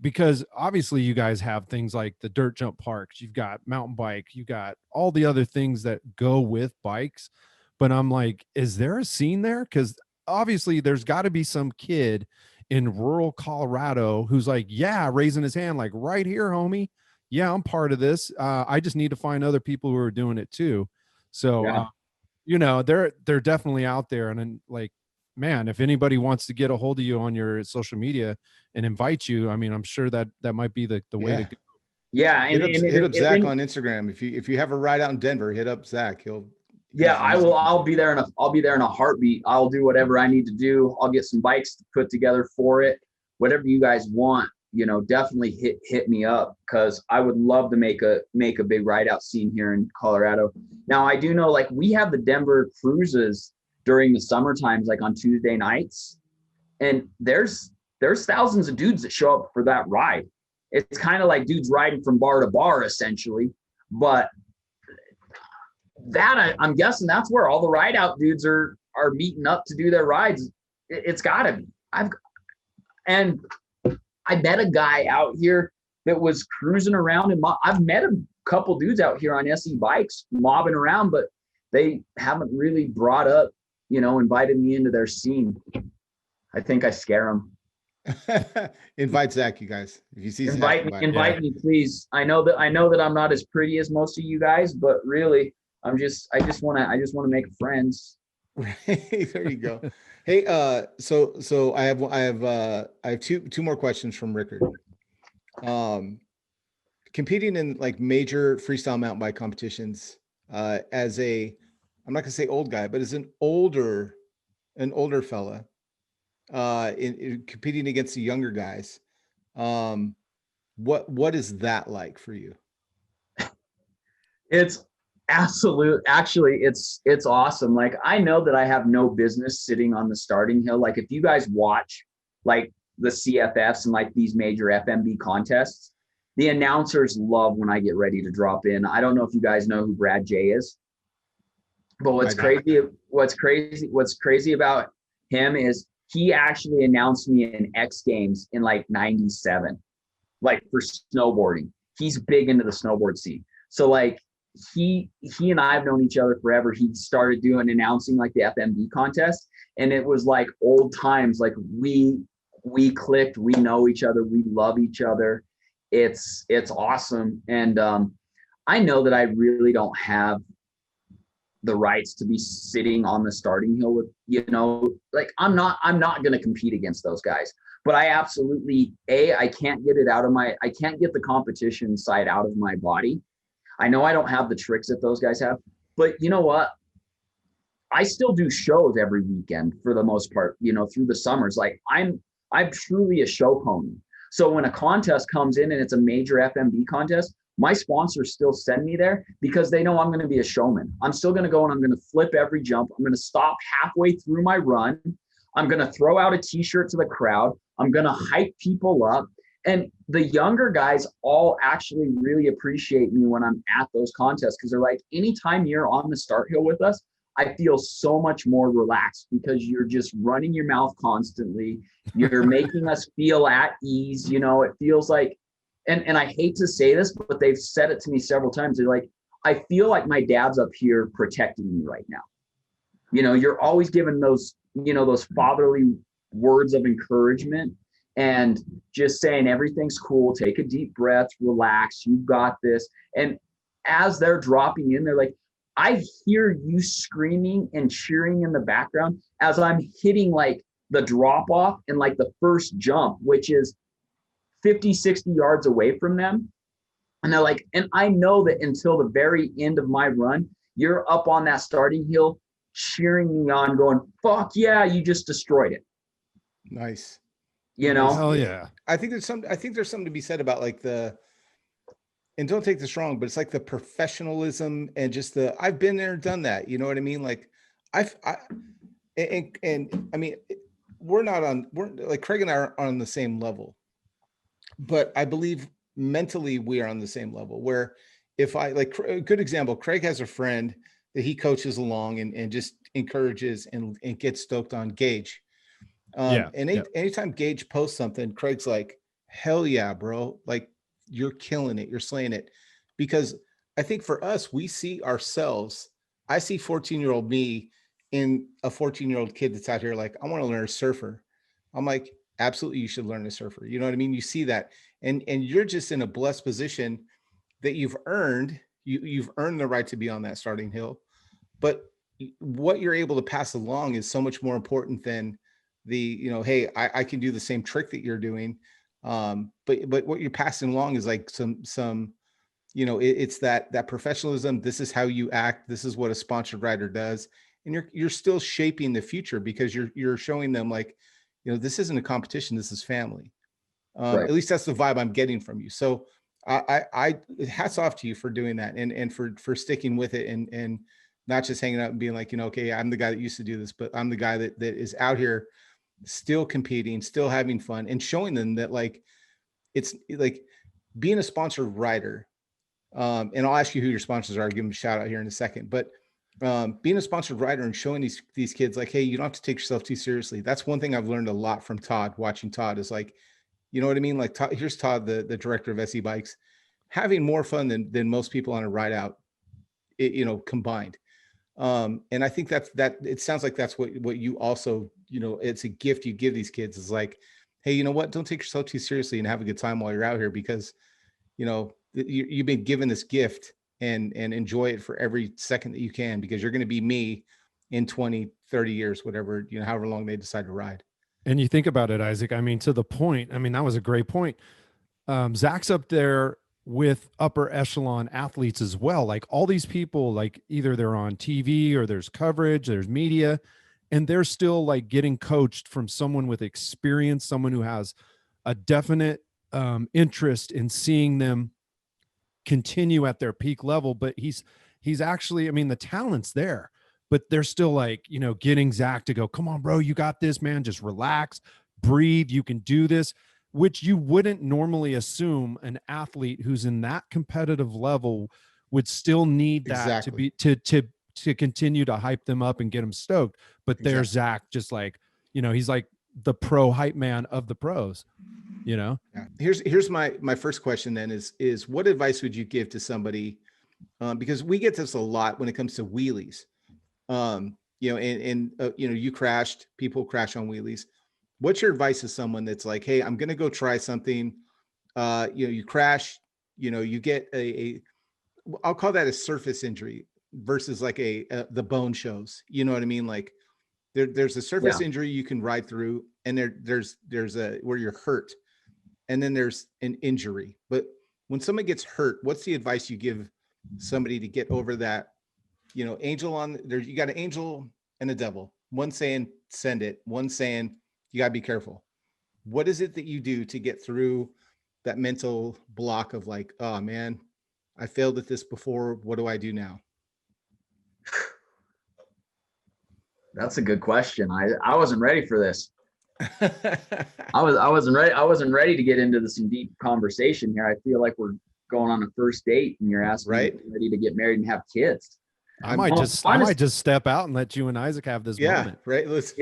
because obviously you guys have things like the dirt jump parks, you've got mountain bike, you got all the other things that go with bikes. But I'm like, is there a scene there? Because obviously there's got to be some kid in rural Colorado who's like, yeah, raising his hand, like, right here, homie. Yeah, I'm part of this. I just need to find other people who are doing it too. So, Yeah. you know, they're definitely out there. And then, like, man, if anybody wants to get a hold of you on your social media and invite you, I mean, I'm sure that might be the way to go. Yeah. Hit up Zach on Instagram. If you have a ride out in Denver, hit up Zach. I will. I'll be there in a heartbeat. I'll do whatever I need to do. I'll get some bikes put together for it. Whatever you guys want, you know, definitely hit me up, because I would love to make a big ride out scene here in Colorado. Now, I do know, like, we have the Denver cruises during the summer times, like on Tuesday nights, and there's thousands of dudes that show up for that ride. It's kind of like dudes riding from bar to bar, essentially. But that, I'm guessing that's where all the ride out dudes are meeting up to do their rides. It's gotta be. I met a guy out here that was cruising around, and I've met a couple dudes out here on SE bikes mobbing around, but they haven't really brought up, you know, invited me into their scene. I think I scare them. Invite Zach, you guys. If you see invite me, please. I know that I'm not as pretty as most of you guys, but really, I just want to make friends. Right. There you go. Hey, so I have two more questions from Rickard. Competing in like major freestyle mountain bike competitions, as a, I'm not gonna say old guy, but as an older fella, in competing against the younger guys, what is that like for you? It's actually it's awesome. Like, I know that I have no business sitting on the starting hill. Like, if you guys watch like the CFFs and like these major FMB contests, the announcers love when I get ready to drop in. I don't know if you guys know who Brad J is, but what's crazy about him is he actually announced me in X Games in like 97, like for snowboarding. He's big into the snowboard scene. So like he and I have known each other forever. He started announcing like the FMB contest, and it was like old times. Like we clicked, we know each other, we love each other. It's awesome. And I know that I really don't have the rights to be sitting on the starting hill with, like I'm not going to compete against those guys, but I absolutely, I can't get the competition side out of my body. I know I don't have the tricks that those guys have, but you know what? I still do shows every weekend for the most part, through the summers. Like I'm truly a show pony. So when a contest comes in and it's a major FMB contest, my sponsors still send me there because they know I'm going to be a showman. I'm still going to go and I'm going to flip every jump. I'm going to stop halfway through my run. I'm going to throw out a t-shirt to the crowd. I'm going to hype people up. And the younger guys all actually really appreciate me when I'm at those contests, because they're like, anytime you're on the start hill with us, I feel so much more relaxed because you're just running your mouth constantly. You're making us feel at ease. It feels like, and I hate to say this, but they've said it to me several times. They're like, I feel like my dad's up here protecting me right now. You're always giving those, those fatherly words of encouragement and just saying everything's cool. Take a deep breath, relax. You've got this. And as they're dropping in, they're like, I hear you screaming and cheering in the background as I'm hitting like the drop off and like the first jump, which is 50, 60 yards away from them. And they're like, and I know that until the very end of my run, you're up on that starting hill cheering me on, going, fuck yeah, you just destroyed it. Nice. Hell yeah. I think there's something to be said about like and don't take this wrong, but it's like the professionalism and just I've been there and done that. You know what I mean? Like I mean, we're like Craig and I are on the same level, but I believe mentally we are on the same level, where if I like a good example, Craig has a friend that he coaches along and just encourages and gets stoked on, Gage. Anytime Gage posts something, Craig's like, hell yeah, bro. Like, you're killing it. You're slaying it. Because I think for us, we see ourselves. I see 14-year-old me in a 14-year-old kid that's out here like, I want to learn a surfer. I'm like, absolutely, you should learn a surfer. You know what I mean? You see that. And you're just in a blessed position that you've earned. You've earned the right to be on that starting hill. But what you're able to pass along is so much more important than hey, I can do the same trick that you're doing. But what you're passing along is like some it's that professionalism. This is how you act. This is what a sponsored rider does. And you're still shaping the future because you're showing them like, this isn't a competition. This is family. Right. At least that's the vibe I'm getting from you. So I hats off to you for doing that and for sticking with it and not just hanging out and being like, okay, I'm the guy that used to do this, but I'm the guy that is out here still competing, still having fun, and showing them that like it's like being a sponsored rider. And I'll ask you who your sponsors are. I'll give them a shout out here in a second. But being a sponsored rider and showing these kids like, hey, you don't have to take yourself too seriously. That's one thing I've learned a lot from Todd. Watching Todd is like, you know what I mean? Like here's Todd, the director of SE Bikes, having more fun than most people on a ride out, combined. And I think that it sounds like that's what you also, it's a gift you give these kids is like, hey, you know what? Don't take yourself too seriously and have a good time while you're out here because, you've been given this gift and enjoy it for every second that you can, because you're going to be me in 20, 30 years, whatever, you know, however long they decide to ride. And you think about it, Isaac, I mean, to the point, I mean, that was a great point. Zach's up there with upper echelon athletes as well. Like all these people, like either they're on TV or there's coverage, there's media, and they're still like getting coached from someone with experience, someone who has a definite interest in seeing them continue at their peak level. But he's actually, I mean, the talent's there, but they're still like, you know, getting Zach to go, come on, bro, you got this, man. Just relax, breathe. You can do this, which you wouldn't normally assume an athlete who's in that competitive level would still need that to be, to continue to hype them up and get them stoked. But there's Zach, just like, you know, he's like the pro hype man of the pros, you know? Yeah. Here's my first question then is what advice would you give to somebody? Because we get this a lot when it comes to wheelies. You know, and you know, you crashed, people crash on wheelies. What's your advice to someone that's like, hey, I'm going to go try something. You know, you crash, you know, you get I'll call that a surface injury versus like the bone shows, you know what I mean? Like there's a surface injury you can ride through, and there's a, where you're hurt, and then there's an injury. But when someone gets hurt, what's the advice you give somebody to get over that? You know, angel on there, you got an angel and a devil, one saying send it, one saying you got to be careful. What is it that you do to get through that mental block of like, oh man, I failed at this before. What do I do now? That's a good question. I wasn't ready for this. I wasn't ready to get into some deep conversation here. I feel like we're going on a first date and you're asking me ready to get married and have kids. I might just step out and let you and Isaac have this moment. Right. Let's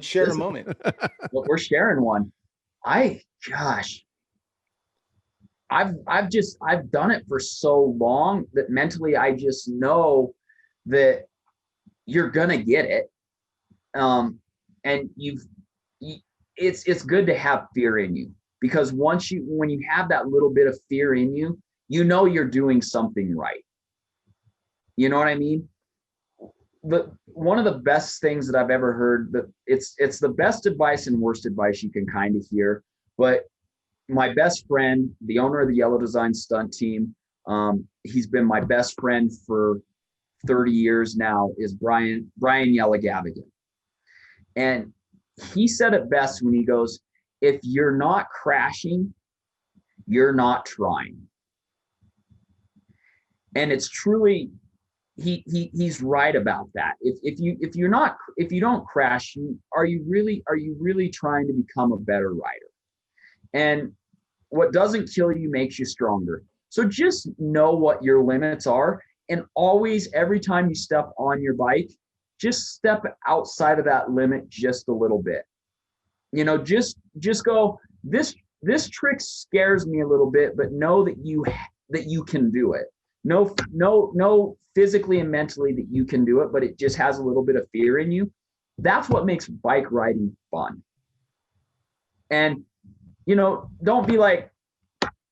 share a moment. Well, we're sharing one. I've done it for so long that mentally I just know that you're gonna get it. And it's good to have fear in you, because when you have that little bit of fear in you, you know you're doing something right. You know what I mean? But one of the best things that I've ever heard, that it's the best advice and worst advice you can kind of hear. But my best friend, the owner of the Yellow Design stunt team, he's been my best friend for 30 years now, is Brian Yellow-Gavigan. And he said it best when he goes, if you're not crashing, you're not trying. And it's truly, he's right about that. If you don't crash, are you really trying to become a better rider? And what doesn't kill you makes you stronger. So just know what your limits are, and always, every time you step on your bike, just step outside of that limit just a little bit. You know, just go, this trick scares me a little bit, but know that you can do it. No physically and mentally that you can do it, but it just has a little bit of fear in you. That's what makes bike riding fun. And, you know, don't be like,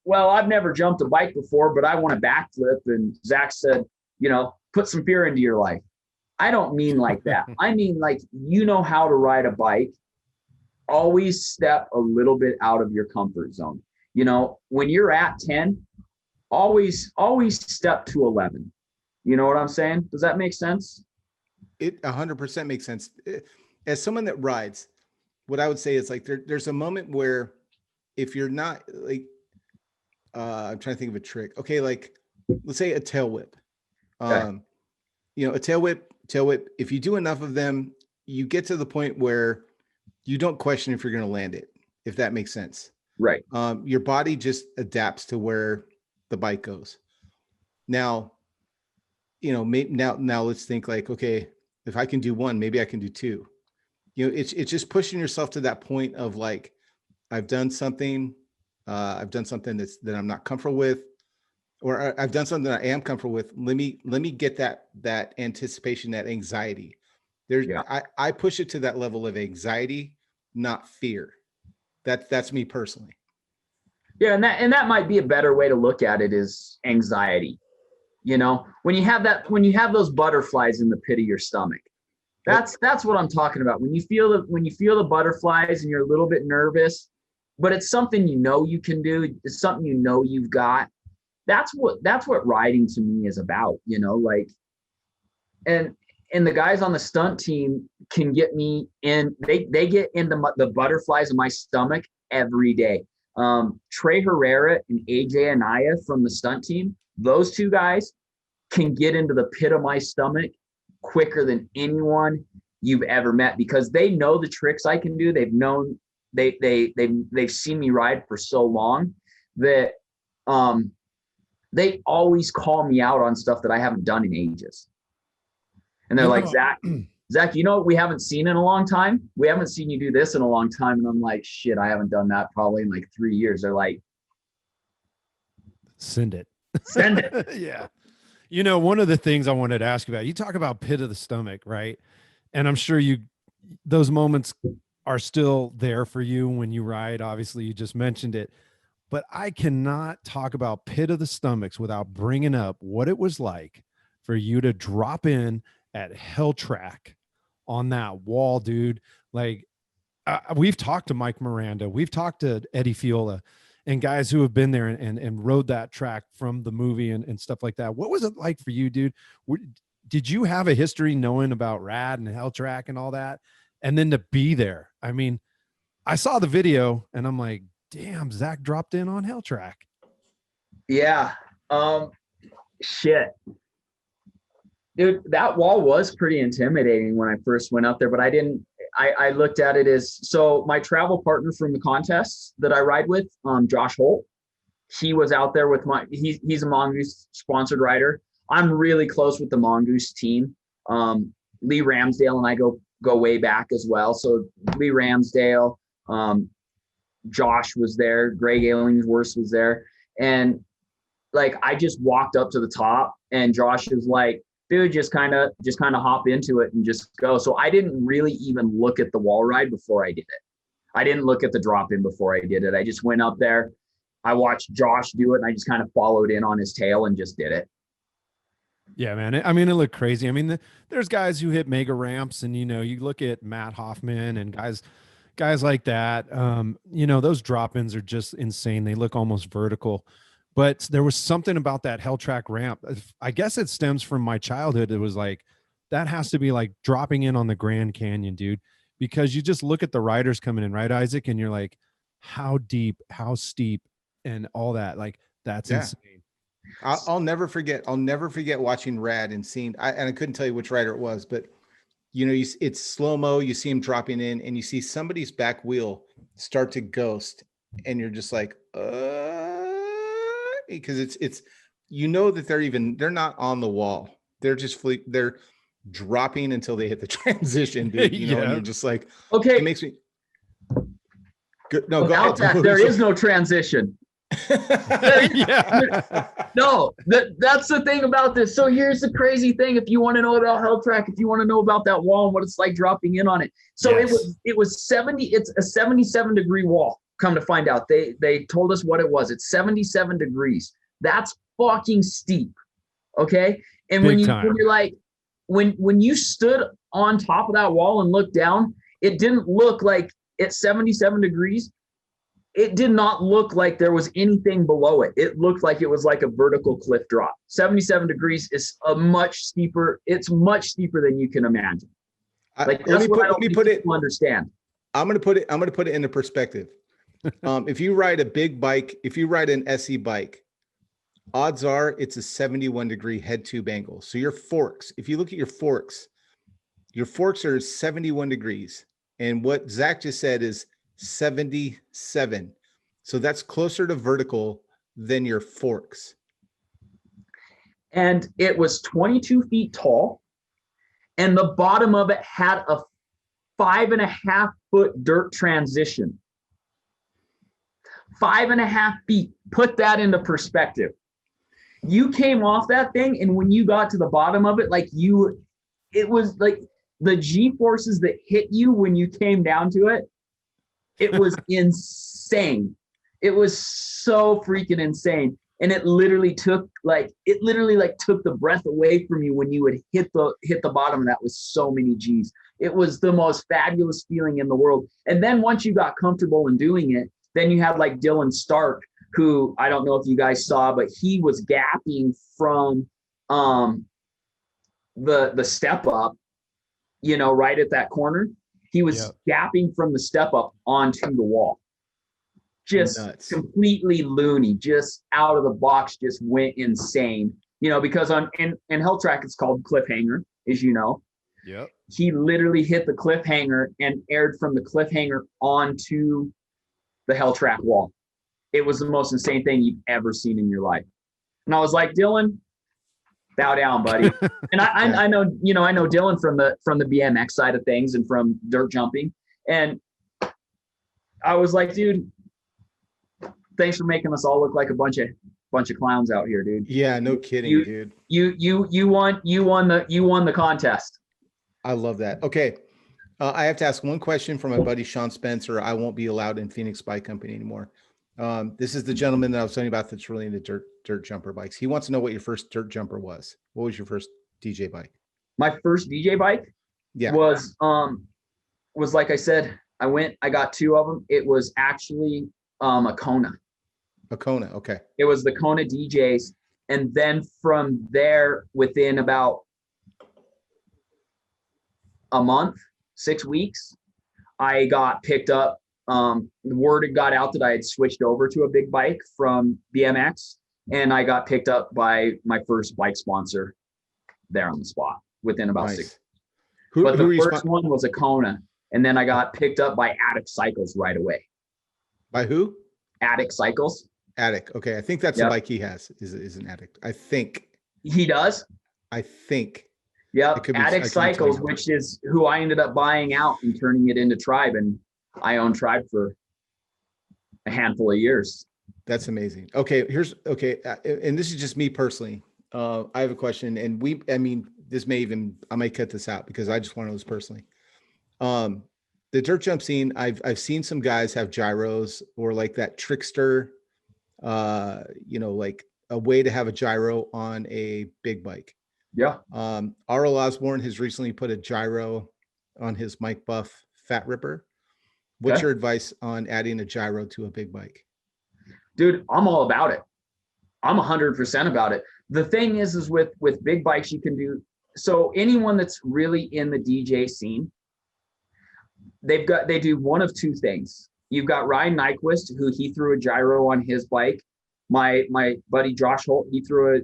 well, I've never jumped a bike before, but I want a backflip. And Zach said, you know, put some fear into your life. I don't mean like that. I mean, like, you know how to ride a bike. Always step a little bit out of your comfort zone. You know, when you're at 10, always step to 11. You know what I'm saying? Does that make sense? It 100% makes sense. As someone that rides, what I would say is like, there's a moment where if you're not like, I'm trying to think of a trick. Okay. Like, let's say a tail whip. Okay. You know, a tail whip, if you do enough of them, you get to the point where you don't question if you're going to land it, if that makes sense. Right. Your body just adapts to where the bike goes. Now, you know, now let's think like, okay, if I can do one, maybe I can do two. You know, it's just pushing yourself to that point of like, I've done something that I'm not comfortable with, or I've done something that I am comfortable with. Let me get that anticipation, that anxiety. I push it to that level of anxiety, not fear. That's me personally. Yeah, and that might be a better way to look at it, is anxiety. You know, when you have those butterflies in the pit of your stomach, That's what I'm talking about. When you feel the butterflies and you're a little bit nervous, but it's something you can do. It's something you've got. That's what riding to me is about, like, and the guys on the stunt team can get me in. They get into the butterflies of my stomach every day. Trey Herrera and AJ Anaya from the stunt team, those two guys can get into the pit of my stomach quicker than anyone you've ever met, because they know the tricks I can do. They've seen me ride for so long that they always call me out on stuff that I haven't done in ages. And they're like, Zach, we haven't seen in a long time. We haven't seen you do this in a long time. And I'm like, shit, I haven't done that probably in like 3 years. They're like, send it. Yeah. One of the things I wanted to ask you about, you talk about pit of the stomach, right? And I'm sure those moments are still there for you when you ride. Obviously, you just mentioned it, but I cannot talk about pit of the stomachs without bringing up what it was like for you to drop in at Healthtrack on that wall, dude. Like, we've talked to Mike Miranda, we've talked to Eddie Fiola, and guys who have been there and rode that track from the movie and stuff like that. What was it like for you, dude? Did you have a history knowing about Rad and Healthtrack and all that? And then to be there, I mean, I saw the video and I'm like, damn, Zach dropped in on Healthtrack. Yeah. Shit. Dude, that wall was pretty intimidating when I first went up there, but I looked at it as, so my travel partner from the contests that I ride with, Josh Holt, he was out there with he's a Mongoose sponsored rider. I'm really close with the Mongoose team. Lee Ramsdale and I go way back as well. So Lee Ramsdale, Josh was there, Greg Ailingsworth was there. And like, I just walked up to the top and Josh was like, dude, just kind of hop into it and just go. So I didn't really even look at the wall ride before I did it. I didn't look at the drop in before I did it. I just went up there. I watched Josh do it and I just kind of followed in on his tail and just did it. Yeah, man. I mean, it looked crazy. I mean, there's guys who hit mega ramps and, you look at Matt Hoffman and guys like that. Those drop-ins are just insane. They look almost vertical. But there was something about that Healthtrack ramp. I guess it stems from my childhood. It was like, that has to be like dropping in on the Grand Canyon, dude, because you just look at the riders coming in, right, Isaac? And you're like, how deep, how steep, and all that. Like, that's insane. I'll never forget watching Rad and seeing, and I couldn't tell you which rider it was, but it's slow-mo, you see him dropping in and you see somebody's back wheel start to ghost and you're just like, because it's that they're not on the wall. They're just they're dropping until they hit the transition, dude. And you're just like, okay, it makes me good. No, without go ahead. That, there is no transition. No, that's the thing about this. So here's the crazy thing. If you want to know about Healthtrack, if you want to know about that wall and what it's like dropping in on it. So it was 70, it's a 77 degree wall. Come to find out, they told us what it was. It's 77 degrees. That's fucking steep. Okay. And when you're like, when you stood on top of that wall and looked down, it didn't look like at 77 degrees. It did not look like there was anything below it. It looked like it was like a vertical cliff drop. 77 degrees is much steeper. It's much steeper than you can imagine. Like, let me put it. Understand. I'm going to put it into perspective. If you ride a big bike, if you ride an SE bike, odds are it's a 71 degree head tube angle. So your forks, if you look at your forks are 71 degrees. And what Zach just said is 77. So that's closer to vertical than your forks. And it was 22 feet tall. And the bottom of it had a 5.5 foot dirt transition. 5.5 feet. Put that into perspective. You came off that thing, and when you got to the bottom of it, it was like the G forces that hit you when you came down to it. It was insane. It was so freaking insane. And it literally took like took the breath away from you when you would hit the bottom of that with so many G's. It was the most fabulous feeling in the world. And then once you got comfortable in doing it, then you had like Dylan Stark, who I don't know if you guys saw, but he was gapping from the step up, you know, right at that corner. He was gapping from the step up onto the wall. Just nuts. Completely loony, just out of the box, just went insane. You know, because in Healthtrack it's called cliffhanger, as you know. Yep. He literally hit the cliffhanger and aired from the cliffhanger onto the Healthtrack wall. It was the most insane thing you've ever seen in your life. And I was like, Dylan, bow down, buddy. And I know, you know, I know Dylan from the BMX side of things and from dirt jumping. And I was like, dude, thanks for making us all look like a bunch of clowns out here, dude. Yeah, no kidding, dude. You won the contest. I love that. Okay. I have to ask one question from my buddy Sean Spencer. I won't be allowed in Phoenix Bike Company anymore. This is the gentleman that I was telling you about that's really into dirt jumper bikes. He wants to know what your first dirt jumper was. What was your first DJ bike? My first DJ bike was like I said, I got two of them. It was actually a Kona. A Kona, okay. It was the Kona DJs. And then from there, within about a month, 6 weeks, I got picked up. The word had got out that I had switched over to a big bike from BMX, and I got picked up by my first bike sponsor there on the spot within about 6 weeks. But the first one was a Kona, and then I got picked up by Attic Cycles right away. By who? Attic Cycles. Attic. Okay, I think that's the bike he has. Is an Attic. I think he does. I think. Yep, Attic Cycles, which is who I ended up buying out and turning it into Tribe, and I owned Tribe for a handful of years. That's amazing. Okay, and this is just me personally. I have a question, and I might cut this out because I just want to know this personally. The dirt jump scene, I've seen some guys have gyros or like that trickster, like a way to have a gyro on a big bike. Yeah. R.L. Osborne has recently put a gyro on his Mike Buff Fat Ripper. What's your advice on adding a gyro to a big bike? Dude, I'm all about it. I'm 100% about it. The thing is with big bikes, you can do, so anyone that's really in the DJ scene, they do one of two things. You've got Ryan Nyquist, who he threw a gyro on his bike. My buddy Josh Holt, he threw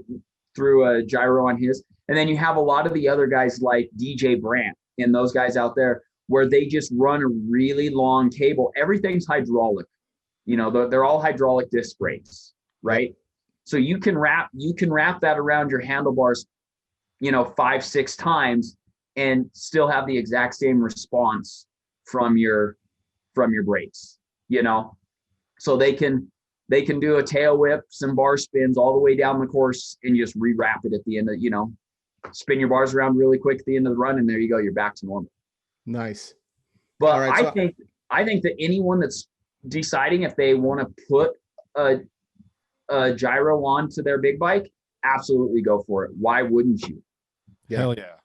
a gyro on his. And then you have a lot of the other guys like DJ Brandt and those guys out there where they just run a really long cable. Everything's hydraulic. You know, they're all hydraulic disc brakes, right? So you can wrap that around your handlebars, 5-6 times and still have the exact same response from your brakes, So they can do a tail whip, some bar spins all the way down the course and just rewrap it at the end of, spin your bars around really quick at the end of the run. And there you go. You're back to normal. Nice. But right, I think that anyone that's deciding if they want to put a gyro onto their big bike, absolutely go for it. Why wouldn't you? Yeah. Hell yeah.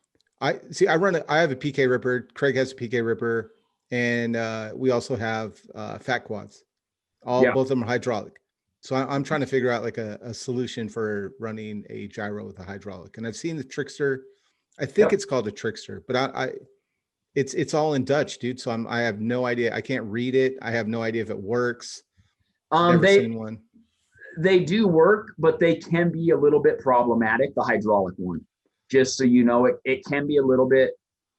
I have a PK Ripper. Craig has a PK Ripper. And we also have fat quads. Both of them are hydraulic. So I'm trying to figure out like a solution for running a gyro with a hydraulic. And I've seen the Trickster. I think it's called a Trickster, but it's all in Dutch, dude. So I have no idea. I can't read it. I have no idea if it works. Never seen one. They do work, but they can be a little bit problematic. The hydraulic one, just so you know, it can be a little bit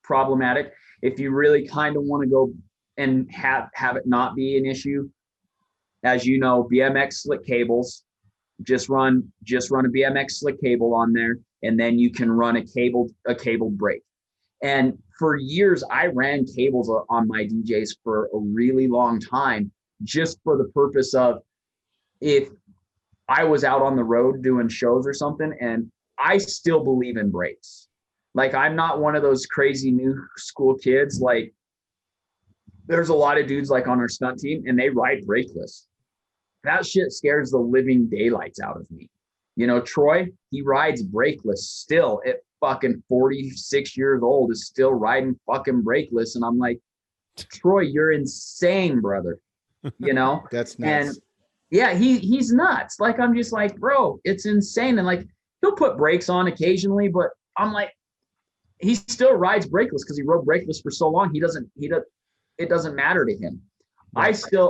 problematic. If you really kind of want to go and have it not be an issue, as you know, BMX slick cables, just run a BMX slick cable on there, and then you can run a cabled brake. And for years, I ran cables on my DJs for a really long time, just for the purpose of if I was out on the road doing shows or something, and I still believe in brakes. Like, I'm not one of those crazy new school kids. Like, there's a lot of dudes like on our stunt team and they ride brakeless. that shit scares the living daylights out of me. You know, Troy, he rides brakeless still at fucking 46 years old, is still riding fucking brakeless. And I'm like, Troy, you're insane, brother. You know? That's And nuts. yeah, he's nuts. Like, I'm just like, bro, it's insane. And like, he'll put brakes on occasionally, but I'm like, he still rides brakeless because he rode brakeless for so long. It doesn't matter to him. Right.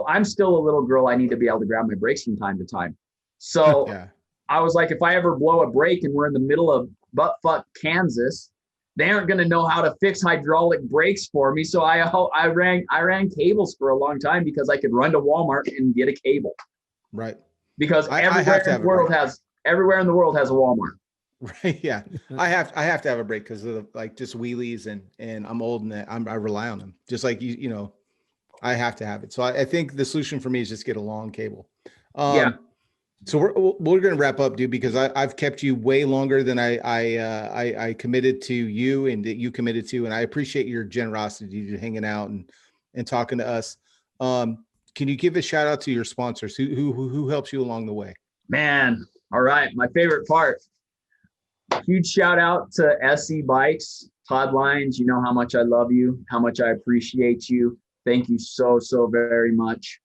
I'm still a little girl. I need to be able to grab my brakes from time to time. So Yeah. I was like, if I ever blow a brake and we're in the middle of buttfuck Kansas, they aren't going to know how to fix hydraulic brakes for me. So I ran cables for a long time because I could run to Walmart and get a cable. Right. Because everywhere in the world has a Walmart. Right. Yeah. I have to have a break because of the, like, just wheelies and I'm old and I rely on them. Just like you know, I have to have it. So I think the solution for me is just get a long cable. Yeah. So we're going to wrap up, dude, because I've kept you way longer than I committed to you and that you committed to, and I appreciate your generosity to hanging out and talking to us. Can you give a shout out to your sponsors who helps you along the way? Man, all right, my favorite part. Huge shout out to SE Bikes, Todd Lyons. You know how much I love you, how much I appreciate you. Thank you so very much.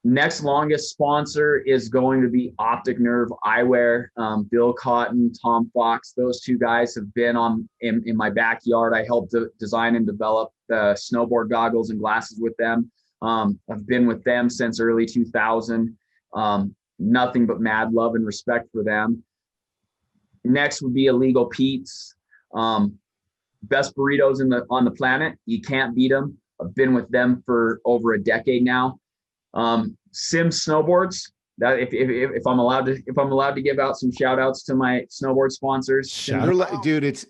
Next longest sponsor is going to be Optic Nerve Eyewear. Bill Cotton, Tom Fox, those two guys have been in my backyard. I helped design and develop the snowboard goggles and glasses with them. I've been with them since early 2000. Nothing but mad love and respect for them. Next would be Illegal Pete's. Best burritos on the planet. You can't beat them. I've been with them for over a decade now. Sim Snowboards. That if I'm allowed to give out some shout outs to my snowboard sponsors. Dude, it's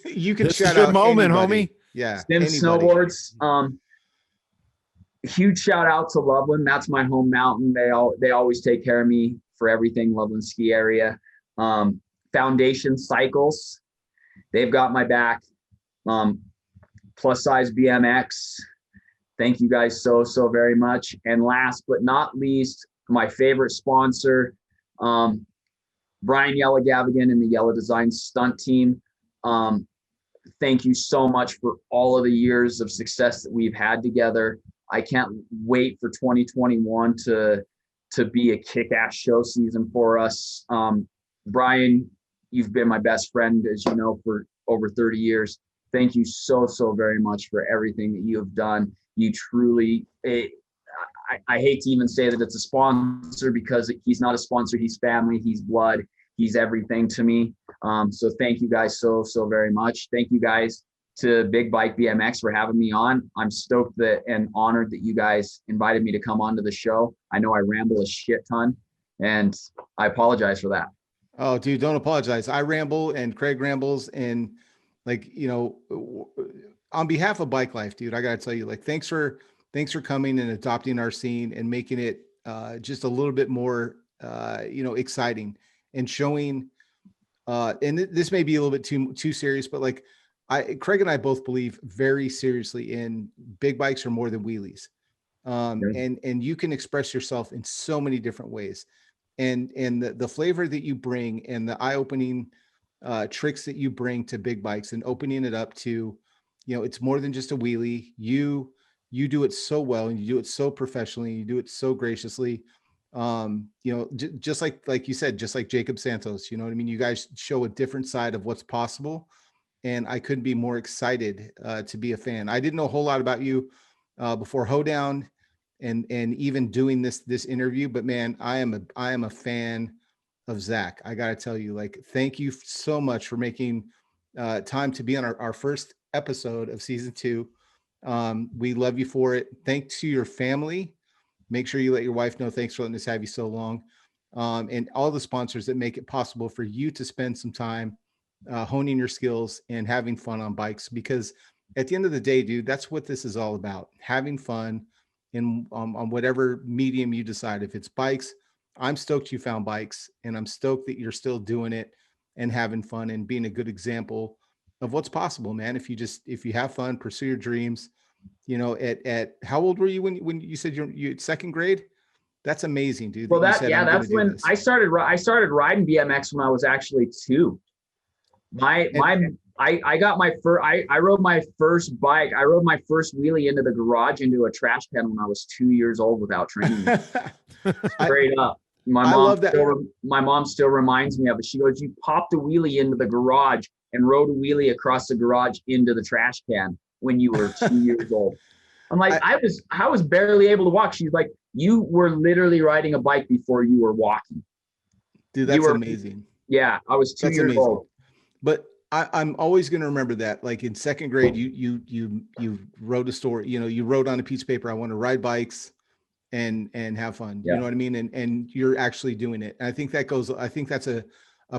you can this shout is your out moment, anybody. homie. Yeah. Sim Snowboards. Huge shout out to Loveland. That's my home mountain. They always take care of me for everything. Loveland ski area. Foundation Cycles. They've got my back. Plus Size BMX. Thank you guys so very much. And last but not least, my favorite sponsor, Brian Yellow-Gavigan and the Yellow Design Stunt Team. Thank you so much for all of the years of success that we've had together. I can't wait for 2021 to be a kick-ass show season for us. Brian, you've been my best friend, as you know, for over 30 years. Thank you so very much for everything that you have done. You truly, I hate to even say that it's a sponsor because he's not a sponsor. He's family, he's blood, he's everything to me. So thank you guys so very much. Thank you guys to Big Bike BMX for having me on. I'm stoked and honored that you guys invited me to come onto the show. I know I ramble a shit ton and I apologize for that. Oh, dude, don't apologize. I ramble and Craig rambles, and like, you know, on behalf of BikeLife, dude, I gotta tell you, like, thanks for coming and adopting our scene and making it just a little bit more, you know, exciting and showing. And this may be a little bit too serious, but like, Craig and I both believe very seriously in big bikes are more than wheelies, and you can express yourself in so many different ways, and the flavor that you bring and the eye-opening tricks that you bring to big bikes and opening it up to, you know, it's more than just a wheelie. You do it so well, and you do it so professionally. You do it so graciously. You know, just like you said, just like Jacob Santos, you know what I mean? You guys show a different side of what's possible. And I couldn't be more excited to be a fan. I didn't know a whole lot about you before Hoedown and even doing this interview, but man, I am a fan of Zach. I got to tell you, like, thank you so much for making time to be on our first episode of season 2. We love you for it. Thanks to your family. Make sure you let your wife know. Thanks for letting us have you so long. And all the sponsors that make it possible for you to spend some time honing your skills and having fun on bikes, because at the end of the day, dude, that's what this is all about. Having fun in on whatever medium you decide. If it's bikes, I'm stoked you found bikes, and I'm stoked that you're still doing it and having fun and being a good example of what's possible, man. If you have fun, pursue your dreams. You know, at how old were you when you said you second grade? That's amazing, dude. Well, that's when I started riding BMX when I was actually 2. I rode my first bike. I rode my first wheelie into the garage into a trash can when I was 2 years old without training. Straight up. My mom still reminds me of it. She goes, "You popped a wheelie into the garage and rode a wheelie across the garage into the trash can when you were 2 years old." I'm like, I was barely able to walk. She's like, "You were literally riding a bike before you were walking." Dude, that's amazing. Yeah, I was 2 years old. But I'm always going to remember that. Like in 2nd grade, you wrote a story. You know, you wrote on a piece of paper, "I want to ride bikes and have fun." Yeah. You know what I mean? And you're actually doing it. And I think that's a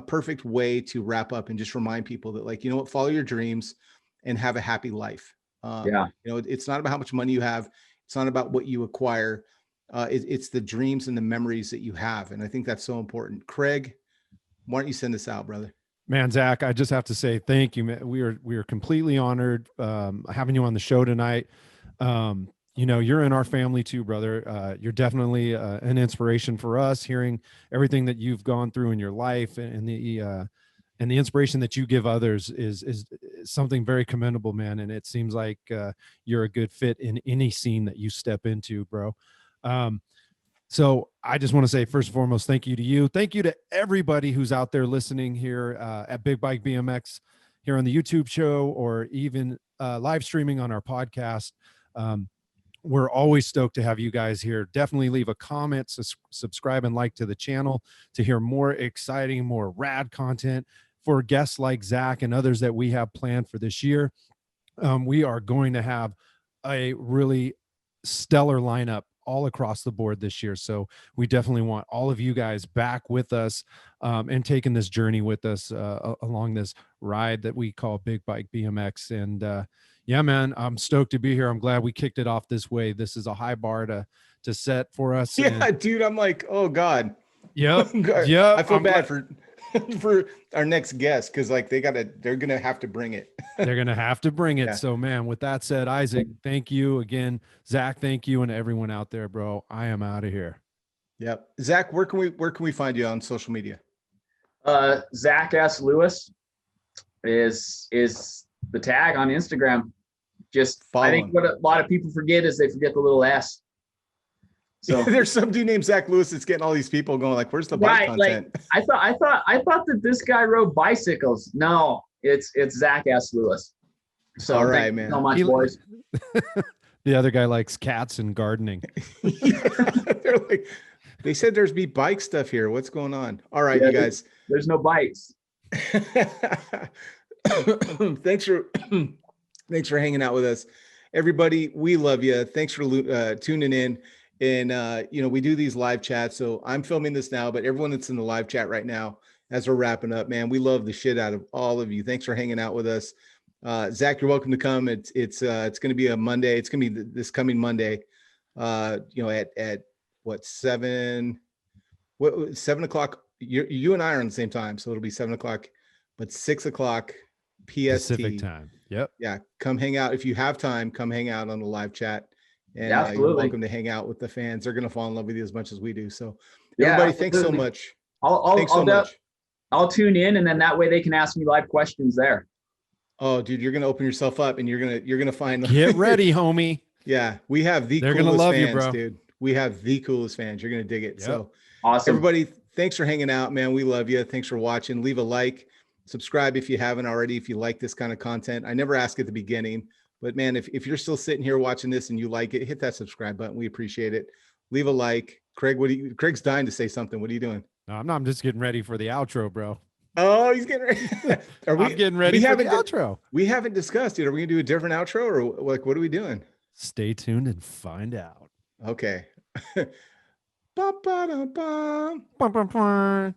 perfect way to wrap up and just remind people that, like, you know what, follow your dreams and have a happy life. You know, it's not about how much money you have. It's not about what you acquire. It's the dreams and the memories that you have. And I think that's so important. Craig, why don't you send this out, brother? Man, Zach, I just have to say thank you, man. We are completely honored having you on the show tonight. You know, you're in our family too, brother. You're definitely an inspiration for us, hearing everything that you've gone through in your life, and the inspiration that you give others is something very commendable, man. And it seems like you're a good fit in any scene that you step into, bro. So I just want to say, first and foremost, thank you to you. Thank you to everybody who's out there listening here at Big Bike BMX here on the YouTube show, or even live streaming on our podcast. We're always stoked to have you guys here. Definitely leave a comment, subscribe, and like to the channel to hear more exciting, more rad content for guests like Zach and others that we have planned for this year. We are going to have a really stellar lineup all across the board this year. So we definitely want all of you guys back with us and taking this journey with us along this ride that we call Big Bike BMX. And yeah, man, I'm stoked to be here. I'm glad we kicked it off this way. This is a high bar to set for us. Yeah, dude, I'm like, oh God. Yep. Yeah. I feel bad for our next guest, because like they're gonna have to bring it. They're gonna have to bring it. Yeah. So man, with that said, Isaac, thank you again. Zach, thank you, and everyone out there, bro. I am out of here. Yep. Zach, where can we find you on social media? Zach S. Lewis is the tag on Instagram. Just I think what a lot of people forget is they forget the little S. So there's some dude named Zach Lewis that's getting all these people going like, "Where's the bike content?" Like, I thought that this guy rode bicycles. No, it's Zach S. Lewis. So all right, man. So much, boys. The other guy likes cats and gardening. They're like, they said there's bike stuff here. What's going on? All right, you guys. There's no bikes. Thanks for hanging out with us, everybody. We love you. Thanks for tuning in. And you know, we do these live chats, so I'm filming this now, but everyone that's in the live chat right now, as we're wrapping up, man, we love the shit out of all of you. Thanks for hanging out with us. Zach, you're welcome to come. It's going to be a Monday. It's going to be this coming Monday. You know, at what, 7 o'clock. You and I are on the same time, so it'll be 7 o'clock, but 6 o'clock PST Pacific time. Yep. Yeah, come hang out if you have time. Come hang out on the live chat, and absolutely. You're welcome to hang out with the fans. They're gonna fall in love with you as much as we do. So, everybody, thanks so much. I'll tune in, and then that way they can ask me live questions there. Oh, dude, you're gonna open yourself up, and you're gonna find. Get ready, homie. Yeah, we have the coolest gonna love fans, you, bro. Dude. We have the coolest fans. You're gonna dig it. Yep. So awesome, everybody. Thanks for hanging out, man. We love you. Thanks for watching. Leave a like. Subscribe if you haven't already, if you like this kind of content. I never ask at the beginning, but man, if you're still sitting here watching this and you like it, hit that subscribe button. We appreciate it. Leave a like. Craig, Craig's dying to say something. What are you doing? No, I'm not. I'm just getting ready for the outro, bro. Oh, he's getting ready. I'm getting ready for the outro. We haven't discussed, dude. Are we gonna do a different outro, or like what are we doing? Stay tuned and find out. Okay. Ba, ba, da, ba. Ba, ba, ba.